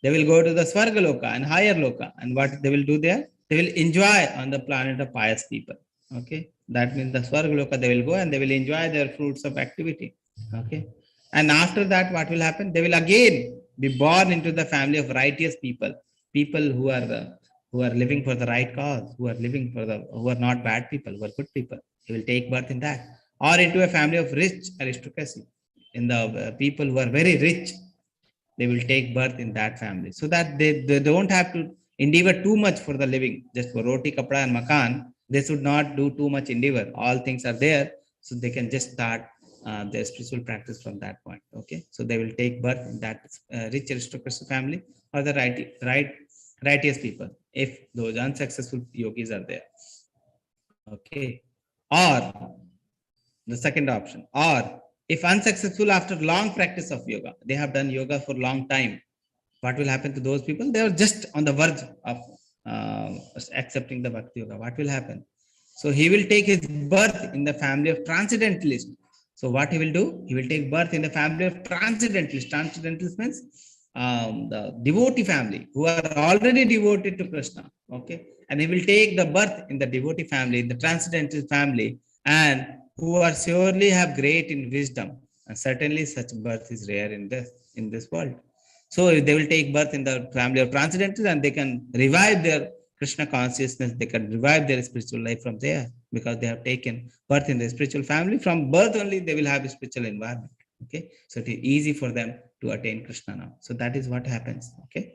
They will go to the Swarga loka and higher loka. And what they will do there? They will enjoy on the planet of pious people. Okay. That means the Swarga loka, they will go and they will enjoy their fruits of activity. Okay. And after that, what will happen? They will again be born into the family of righteous people, people who are living for the right cause, who are not bad people, who are good people. They will take birth in that, or into a family of rich aristocracy. In the people who are very rich, they will take birth in that family, so that they don't have to endeavor too much for the living, just for roti, kapda, and makan. They should not do too much endeavor. All things are there, so they can just start their spiritual practice from that point. Okay, so they will take birth in that rich aristocracy family, or the righteous people, if those unsuccessful yogis are there. Okay, or the second option, or if unsuccessful after long practice of yoga, they have done yoga for long time, what will happen to those people? They are just on the verge of accepting the bhakti yoga. What will happen? So he will take his birth in the family of transcendentalists. So what he will do? He will take birth in the family of transcendentalists. Transcendentalists means the devotee family who are already devoted to Krishna. Okay, and he will take the birth in the devotee family, in the transcendental family, and who are surely have great in wisdom. And certainly such birth is rare in in this world. So if they will take birth in the family of transcendentals and they can revive their Krishna consciousness, they can revive their spiritual life from there because they have taken birth in the spiritual family. From birth only, they will have a spiritual environment. Okay, so it is easy for them to attain Krishna now. So that is what happens. Okay.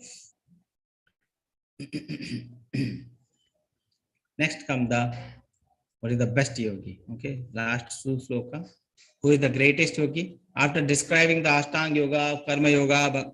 Next come the what is the best yogi? Okay, last two sloka. Who is the greatest yogi? After describing the Ashtanga yoga, Karma yoga,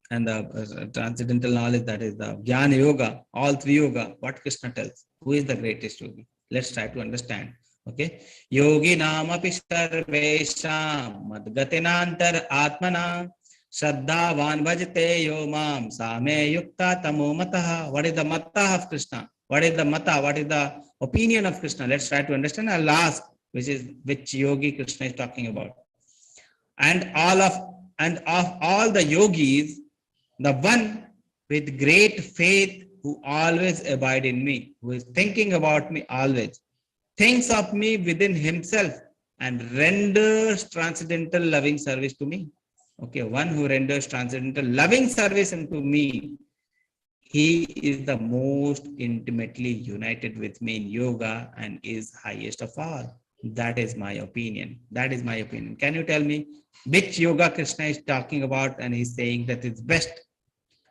and the transcendental knowledge, that is the Jnana yoga, all three yoga, what Krishna tells. Who is the greatest yogi? Let's try to understand. Okay. Yogi namapi sarvesham madgatinantar atmana Shraddhavan bhajate yo mam same yukta tamo mataha. What is the mata of Krishna? What is the mata? What is the opinion of Krishna? Let's try to understand. I'll ask which yogi Krishna is talking about. And of all the yogis, the one with great faith who always abide in me, who is thinking about me always, thinks of me within himself and renders transcendental loving service to me. Okay, one who renders transcendental loving service unto me, he is the most intimately united with me in yoga and is highest of all. That is my opinion. That is my opinion. Can you tell me which yoga Krishna is talking about and he's saying that it's best?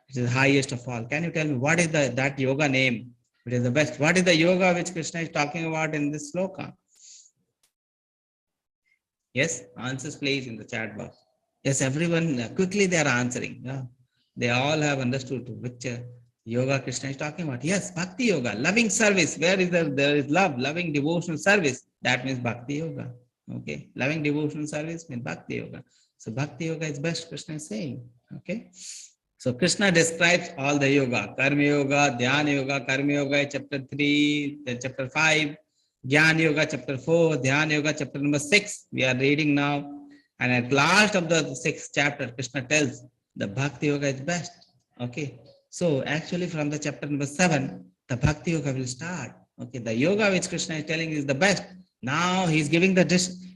It is highest of all. Can you tell me what is that yoga name? It is the best. What is the yoga which Krishna is talking about in this sloka? Yes, answers please in the chat box. Yes, everyone quickly they are answering. Yeah. They all have understood which yoga Krishna is talking about. Yes, bhakti yoga, loving service. Where is there is love, loving devotional service. That means bhakti yoga. Okay, loving devotional service means bhakti yoga. So bhakti yoga is best, Krishna is saying. Okay. So Krishna describes all the yoga, karma yoga, dhyana yoga, karma yoga, chapter 3, then chapter 5, Jnana yoga, chapter 4, dhyana yoga, chapter number 6. We are reading now. And at last of the 6th chapter, Krishna tells the bhakti yoga is best. Okay. So actually from the chapter number 7, the bhakti yoga will start. Okay. The yoga which Krishna is telling is the best. Now he is giving the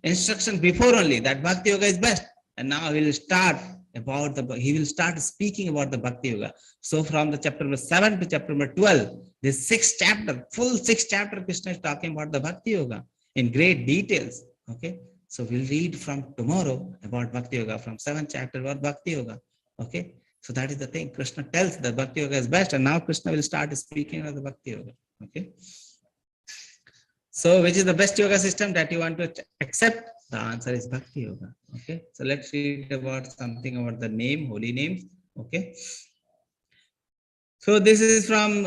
instruction before only that bhakti yoga is best. And now he will start he will start speaking about the bhakti yoga. So from the chapter number 7 to chapter number 12, this 6th chapter, full 6th chapter, Krishna is talking about the bhakti yoga in great details. Okay. So we'll read from tomorrow about bhakti yoga, from 7th chapter about bhakti yoga. Okay. So that is the thing. Krishna tells that bhakti yoga is best, and now Krishna will start speaking of the bhakti yoga. Okay. So which is the best yoga system that you want to accept? The answer is bhakti yoga. Okay. So let's read about something about the name, holy names. Okay. So this is from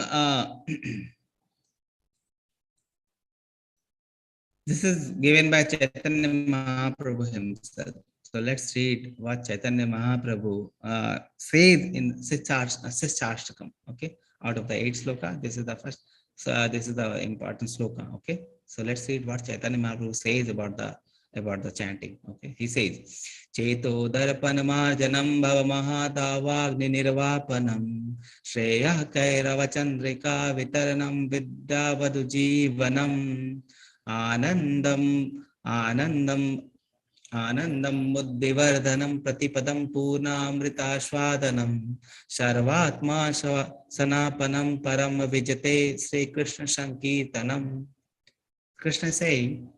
this is given by Chaitanya Mahaprabhu himself. So let's read what Chaitanya Mahaprabhu says in Sishashtakam. Okay, out of the 8 sloka, this is the first. So this is the important sloka. Okay, so let's read what Chaitanya Mahaprabhu says about the chanting. Okay, he says, Cheto darpanamarjanam bhava mahatavagni nirvapanam Shreya kairava chandrika vitaranam vidya vadu jivanam Anandam muddivardhanam pratipadam purnamrita shvadanam sarvatma sanapanam param vijate Sri Krishna Sankirtanam. Krishna is saying,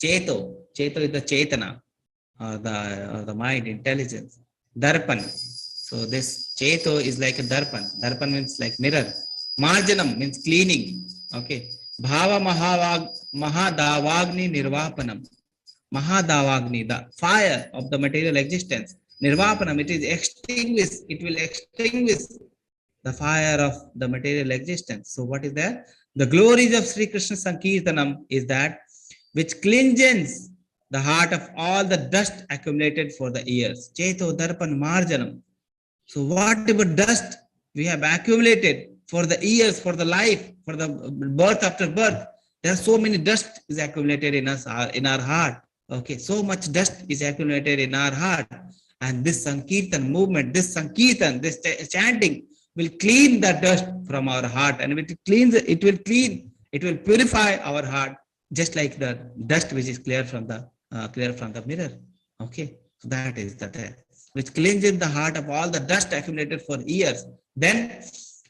Cheto is the Chetana, or the mind, intelligence. Darpan. So this Cheto is like a darpan. Darpan means like mirror. Marjanam means cleaning. Okay. Bhava Mahadavagni Nirvapanam. Mahadavagni, the fire of the material existence. Nirvapanam, it is extinguished. It will extinguish the fire of the material existence. So what is that? The glories of Sri Krishna Sankirtanam is that which cleanses the heart of all the dust accumulated for the years. Cheto Darpan Marjanam. So whatever dust we have accumulated for the years, for the life, for the birth after birth, there are so many dust is accumulated in us, in our heart. Okay, so much dust is accumulated in our heart. And this Sankirtan movement, this Sankirtan, this chanting will clean the dust from our heart, and it will purify our heart, just like the dust which is clear from the mirror. Okay. So that is the death, which cleanses the heart of all the dust accumulated for years. Then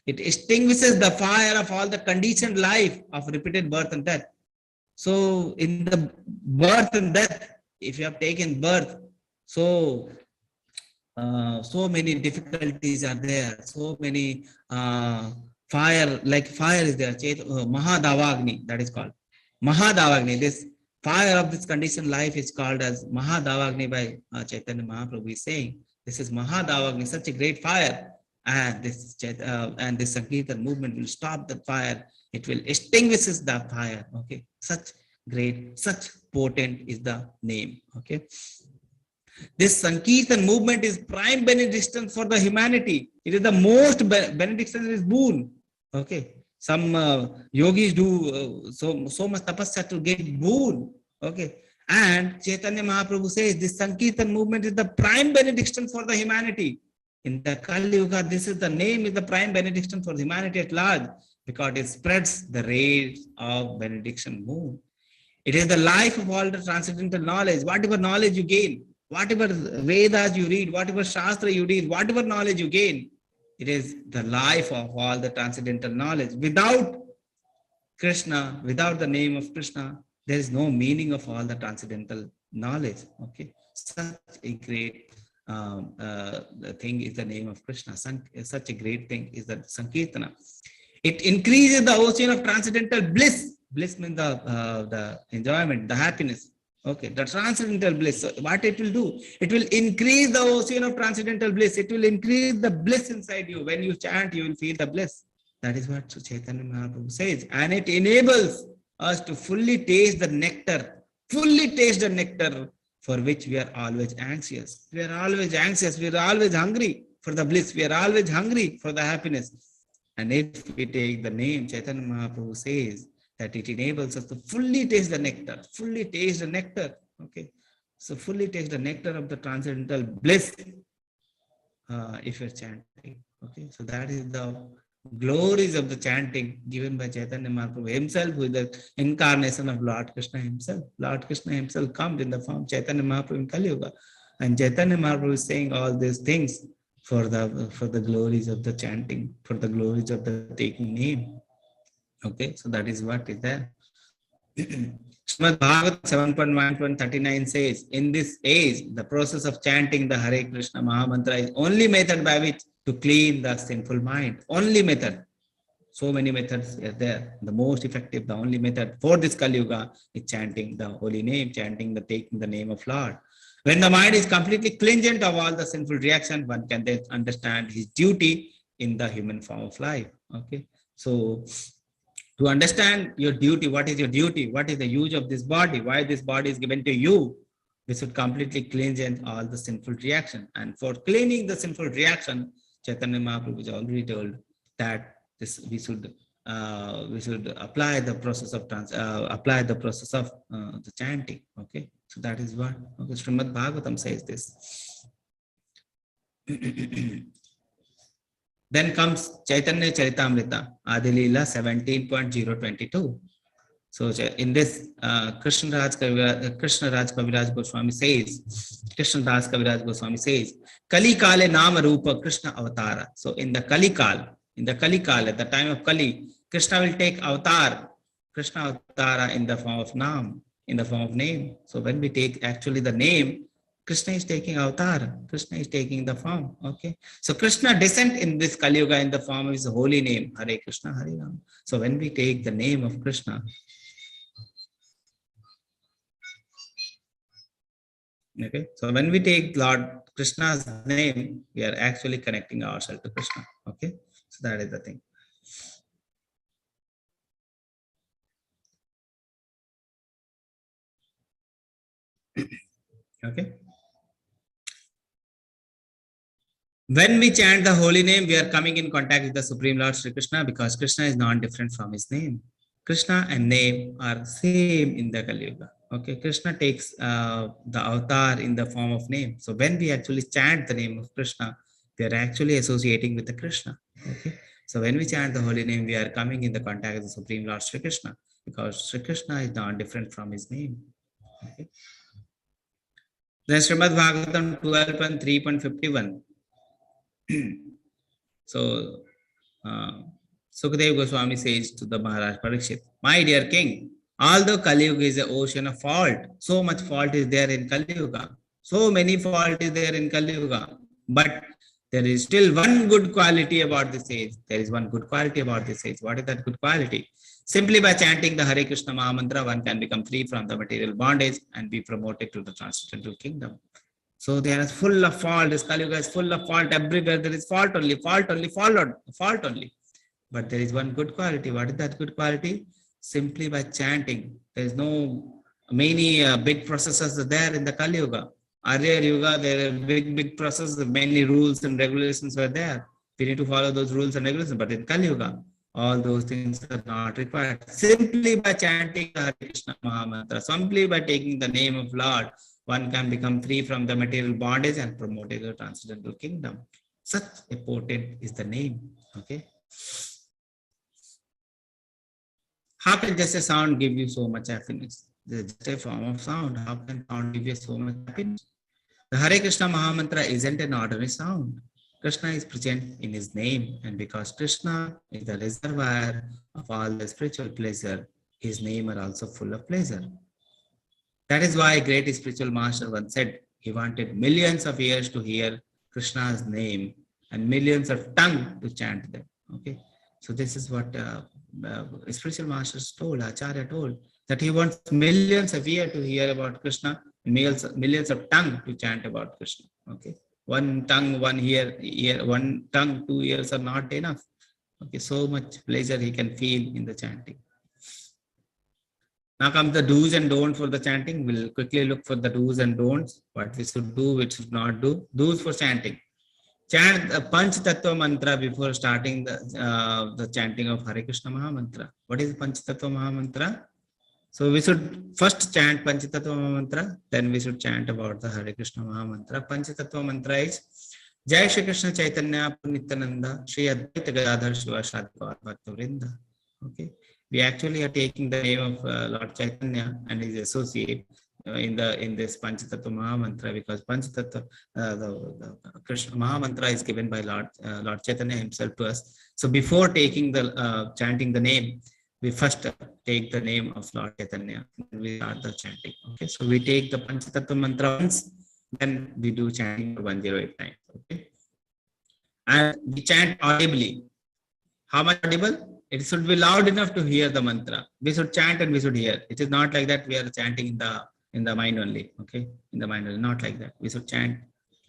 it extinguishes the fire of all the conditioned life of repeated birth and death. So in the birth and death, if you have taken birth, so so many difficulties are there, so many fire, like fire is there, Mahadavagni, that is called Mahadavagni. This fire of this conditioned life is called as Mahadavagni by Chaitanya Mahaprabhu is saying. This is Mahadavagni, such a great fire, and this Sankirtan movement will stop the fire. It will extinguishes the fire. Okay, such great, such potent is the name. Okay. This Sankirtan movement is prime benediction for the humanity. It is the most benediction is boon. Okay. Some yogis do so much tapasya to get boon. Okay. And Chaitanya Mahaprabhu says this Sankirtan movement is the prime benediction for the humanity. In the Kali Yuga, this is the name is the prime benediction for humanity at large, because it spreads the rays of benediction moon. It is the life of all the transcendental knowledge. Whatever knowledge you gain, whatever Vedas you read, whatever Shastra you read, whatever knowledge you gain, it is the life of all the transcendental knowledge. Without Krishna, without the name of Krishna, there is no meaning of all the transcendental knowledge. Okay, such a great thing is the name of Krishna. Such a great thing is the Sankirtana. It increases the ocean of transcendental bliss. Bliss means the enjoyment, the happiness. Okay, the transcendental bliss. So what it will do? It will increase the ocean of transcendental bliss. It will increase the bliss inside you. When you chant, you will feel the bliss. That is what Chaitanya Mahaprabhu says. And it enables us to fully taste the nectar, for which we are always anxious. We are always anxious. We are always hungry for the bliss. We are always hungry for the happiness. And if we take the name, Chaitanya Mahaprabhu says that it enables us to fully taste the nectar, Okay. So fully taste the nectar of the transcendental bliss if you're chanting. Okay. So that is the glories of the chanting given by Chaitanya Mahaprabhu himself, who is the incarnation of Lord Krishna himself. Lord Krishna himself comes in the form of Chaitanya Mahaprabhu in Kali Yuga. And Chaitanya Mahaprabhu is saying all these things for the glories of the chanting, for the glories of the taking name. Okay, so that is what is there. Srimad Bhagawad 7.1.39 says, in this age, the process of chanting the Hare Krishna Maha Mantra is only method by which to clean the sinful mind. Only method. So many methods are there. The most effective, the only method for this Kali Yuga is chanting the holy name, taking the name of Lord. When the mind is completely cleansed of all the sinful reaction, one can then understand his duty in the human form of life. Okay, so to understand your duty, what is your duty? What is the use of this body? Why this body is given to you? We should completely cleanse all the sinful reaction. And for cleaning the sinful reaction, Chaitanya Mahaprabhu has already told that we should apply the process of the chanting. Okay, so that is what Srimad Bhagavatam says this. Then comes Chaitanya Charitamrita, Adilila 17.022. So in this, Krishnaraj Kaviraj Goswami says, Kali Kale Nama Rupa Krishna Avatara. So in the Kali Kal, at the time of Kali, Krishna will take avatar, Krishna Avatara in the form of Nam, in the form of name. So when we take actually the name, Krishna is taking avatar, Krishna is taking the form. Okay, so Krishna descent in this Kali Yuga in the form of his holy name, Hare Krishna, Hare Ram. So when we take the name of Krishna, okay, so when we take Lord Krishna's name, we are actually connecting ourselves to Krishna. Okay, so that is the thing. Okay. When we chant the holy name, we are coming in contact with the Supreme Lord Sri Krishna, because Krishna is non-different from his name. Krishna and name are same in the Kali Yuga. Okay, Krishna takes the avatar in the form of name. So when we actually chant the name of Krishna, we are actually associating with the Krishna. Okay, so when we chant the holy name, we are coming in the contact with the Supreme Lord Sri Krishna, because Sri Krishna is non-different from his name. Okay. Then Srimad Bhagavatam 12.3.51. So, Sukadev Goswami says to the Maharaj Parikshit, my dear king, although Kali Yuga is an ocean of fault, so much fault is there in Kali Yuga. So many fault is there in Kali Yuga. But there is still one good quality about this age. There is one good quality about this age. What is that good quality? Simply by chanting the Hare Krishna Maha Mantra, one can become free from the material bondage and be promoted to the transcendental kingdom. So they are full of fault. This Kali Yuga is full of fault. Everywhere there is fault only, fault only, fault only. But there is one good quality. What is that good quality? Simply by chanting. There is no many big processes there in the Kali Yuga. Earlier Yuga, there are big processes, many rules and regulations were there. We need to follow those rules and regulations. But in Kali Yuga, all those things are not required. Simply by chanting the Hare Krishna Maha Mantra, simply by taking the name of Lord, one can become free from the material bondage and promoted to the transcendental kingdom. Such a potent is the name. Okay. How can just a sound give you so much happiness? It's just a form of sound. How can sound give you so much happiness? The Hare Krishna Maha Mantra isn't an ordinary sound. Krishna is present in his name, and because Krishna is the reservoir of all the spiritual pleasure, his name are also full of pleasure. That is why a great spiritual master once said he wanted millions of ears to hear Krishna's name and millions of tongue to chant them. Okay, so this is what spiritual masters told, Acharya told, that he wants millions of ears to hear about Krishna, millions of tongue to chant about Krishna. Okay, one tongue, one tongue, 2 ears are not enough. Okay, so much pleasure he can feel in the chanting. Now comes the do's and don'ts for the chanting. We'll quickly look for the do's and don'ts. What we should do, what should not do. Do's for chanting. Chant the Panch Tattva mantra before starting the chanting of Hare Krishna Maha Mantra. What is Panch Tattva Maha Mantra? So we should first chant Panch Tattva Maha Mantra, then we should chant about the Hare Krishna Maha Mantra. Panch Tattva mantra is Jai Shri Krishna Chaitanya Nityananda Shri Advaita Gadadhar Shiva Shadva Bhakta Vrinda. Okay. We actually are taking the name of Lord Chaitanya and his associate in this Panch Tattva Maha Mantra, because Panch Tattva, the Krishna Maha Mantra is given by Lord Chaitanya himself to us. So before taking the chanting the name, we first take the name of Lord Chaitanya and we start the chanting. Okay, so we take the Panch Tattva Mantra once, then we do chanting for 108 times. Okay, and we chant audibly. How much audible? It should be loud enough to hear the mantra. We should chant and we should hear. It is not like that we are chanting in the mind only. Okay, in the mind only, not like that. We should chant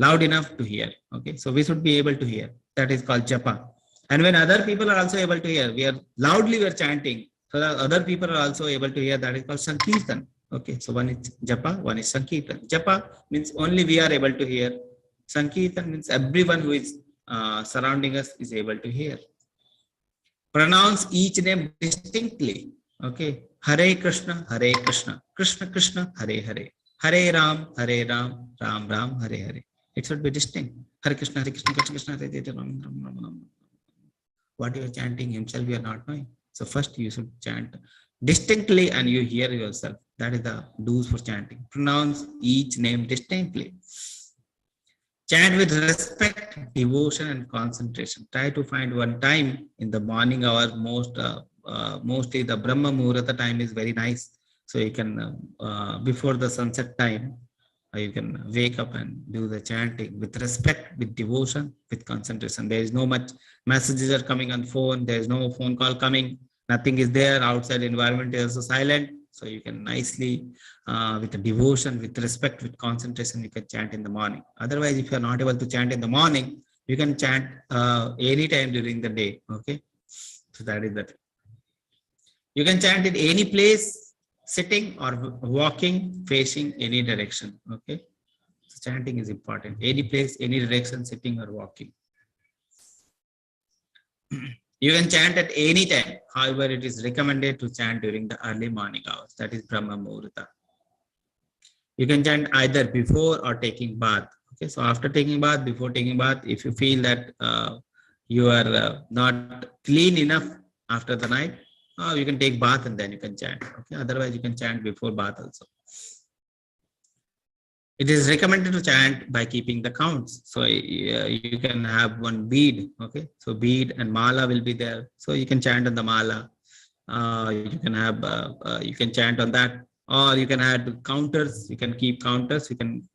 loud enough to hear. Okay, so we should be able to hear. That is called japa. And when other people are also able to hear, we are chanting, so that other people are also able to hear. That is called sankirtan. Okay, so one is japa, one is sankirtan. Japa means only we are able to hear. Sankirtan means everyone who is surrounding us is able to hear. Pronounce each name distinctly. Okay. Hare Krishna, Krishna Krishna, Hare Hare. Hare Ram, Ram Ram, Hare Hare. It should be distinct. Hare Krishna, Krishna Krishna, Hare Hare, Ram Ram Ram Ram. What you are chanting himself, you are not knowing. So first you should chant distinctly and you hear yourself. That is the do's for chanting. Pronounce each name distinctly. Chant with respect, devotion, and concentration. Try to find one time in the morning hour. Mostly the Brahma Muhurta time is very nice. So you can, before the sunset time, you can wake up and do the chanting with respect, with devotion, with concentration. There is no much messages are coming on phone. There is no phone call coming. Nothing is there. Outside environment is also silent. So you can nicely, with the devotion, with respect, with concentration, you can chant in the morning. Otherwise, if you are not able to chant in the morning, you can chant anytime during the day. Okay. So that is that. You can chant in any place, sitting or walking, facing any direction. Okay. So chanting is important. Any place, any direction, sitting or walking. You can chant at any time. However, it is recommended to chant during the early morning hours. That is Brahma Muhurta. You can chant either before or taking bath. Okay, so after taking bath, before taking bath, if you feel that you are not clean enough after the night, you can take bath and then you can chant. Okay, otherwise you can chant before bath also. It is recommended to chant by keeping the counts. So you can have one bead. Okay. So bead and mala will be there. So you can chant on the mala. You can chant on that, or you can add counters. You can keep counters. You can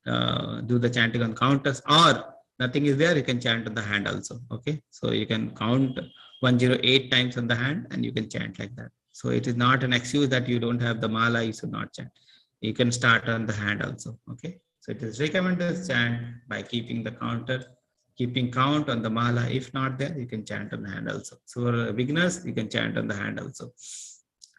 do the chanting on counters, or nothing is there. You can chant on the hand also. Okay. So you can count 108 times on the hand and you can chant like that. So it is not an excuse that you don't have the mala, you should not chant. You can start on the hand also. Okay. So it is recommended to chant by keeping the counter, keeping count on the mala. If not there, you can chant on the hand also. So for beginners, you can chant on the hand also.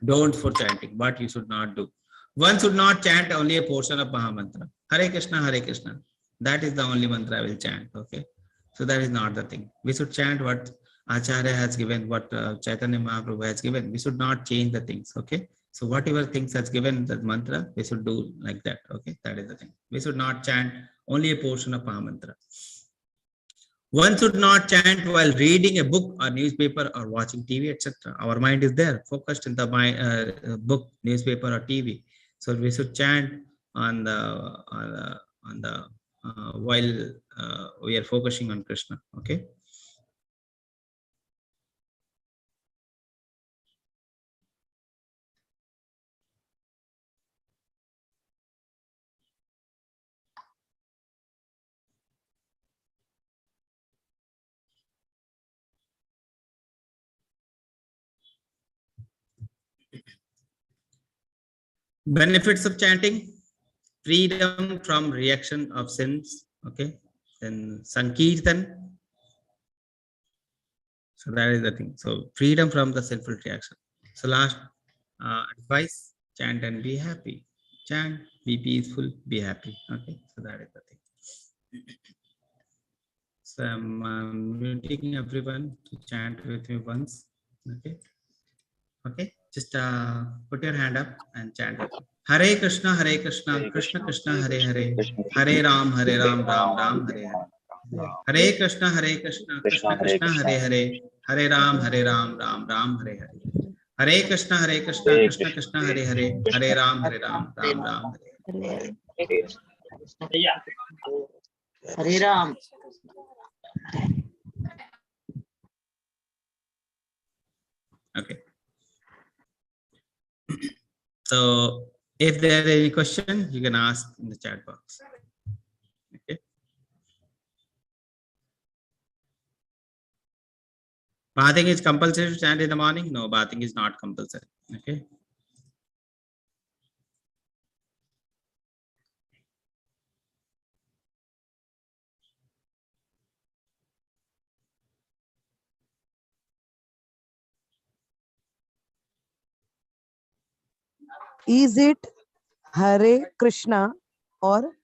Don't for chanting. What you should not do. One should not chant only a portion of Mahamantra. Hare Krishna, Hare Krishna. That is the only mantra I will chant. Okay. So that is not the thing. We should chant what Acharya has given, what Chaitanya Mahaprabhu has given. We should not change the things. Okay. So whatever things has given the mantra, we should do like that. Okay. That is the thing. We should not chant only a portion of Mahamantra. One should not chant while reading a book or newspaper or watching TV, etc. Our mind is there, focused in the book, newspaper, or TV. So we should chant on the while we are focusing on Krishna. Okay. Benefits of chanting: freedom from reaction of sins. Okay. Then Sankirtan. So that is the thing. So freedom from the sinful reaction. So last advice: chant and be happy. Chant, be peaceful, be happy. Okay. So that is the thing. So I'm muting everyone to chant with me once. Okay. Okay. Just put your hand up and chant with me. Hare Krishna, Krishna Krishna, Hare Hare, Hare Ram, Ram Ram, Hare Hare. Hare Krishna, Krishna Krishna, Hare Hare, Hare Ram, Ram Ram, Hare Hare. Hare Krishna, Krishna Krishna, Hare Hare, Hare Ram, Ram Ram, Hare Hare. Hare Ram. Okay. So if there is any question, you can ask in the chat box. Okay. Bathing is compulsory to chant in the morning? No, bathing is not compulsory. Okay. Is it Hare Krishna or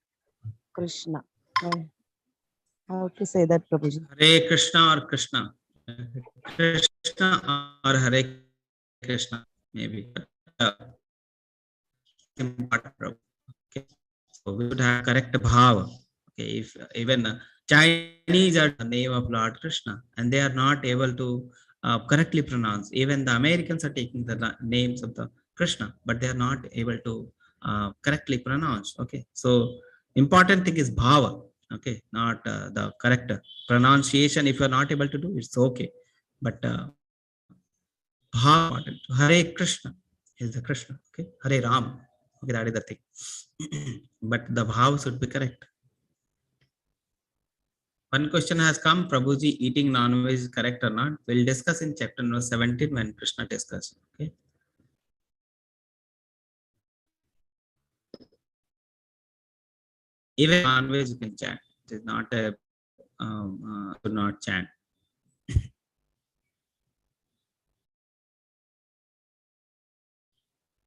Krishna? How to say that, Prabhuji? Hare Krishna or Krishna? Krishna or Hare Krishna, maybe. Okay. So we would have correct bhava. Okay. If even Chinese are the name of Lord Krishna and they are not able to correctly pronounce. Even the Americans are taking the names of the Krishna, but they are not able to correctly pronounce. Okay. So important thing is bhava. Okay. Not the correct pronunciation. If you are not able to do, it's okay. But bhava important. Hare Krishna is the Krishna. Okay. Hare Ram. Okay. That is the thing. But the bhava should be correct. One question has come, Prabhuji, eating non-veg is correct or not? We'll discuss in chapter number 17 when Krishna discusses. Okay. Even non-veg you can chant. It is not a do not chant.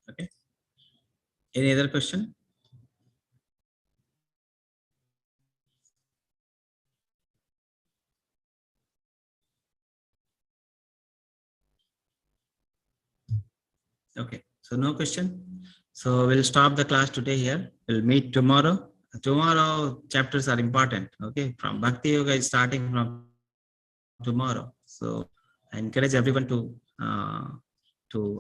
Okay. Any other question? Okay. So no question. So we'll stop the class today here. We'll meet tomorrow. Tomorrow chapters are important. Okay. From Bhakti Yoga is starting from tomorrow. So I encourage everyone to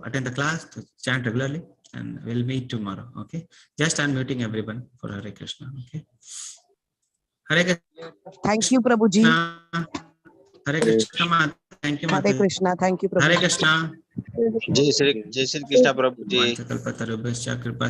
attend the class, to chant regularly. and we'll meet tomorrow. Okay, just unmuting everyone for Hare Krishna. Okay, Hare Krishna. Thank you, Prabhuji. Hare Krishna. Ma. Thank you, Hare Mate. Krishna. Thank you, Hare Prabhuji. Krishna. जय श्री कृष्ण प्रभु जी। Vanchakalpatarubhascha kripa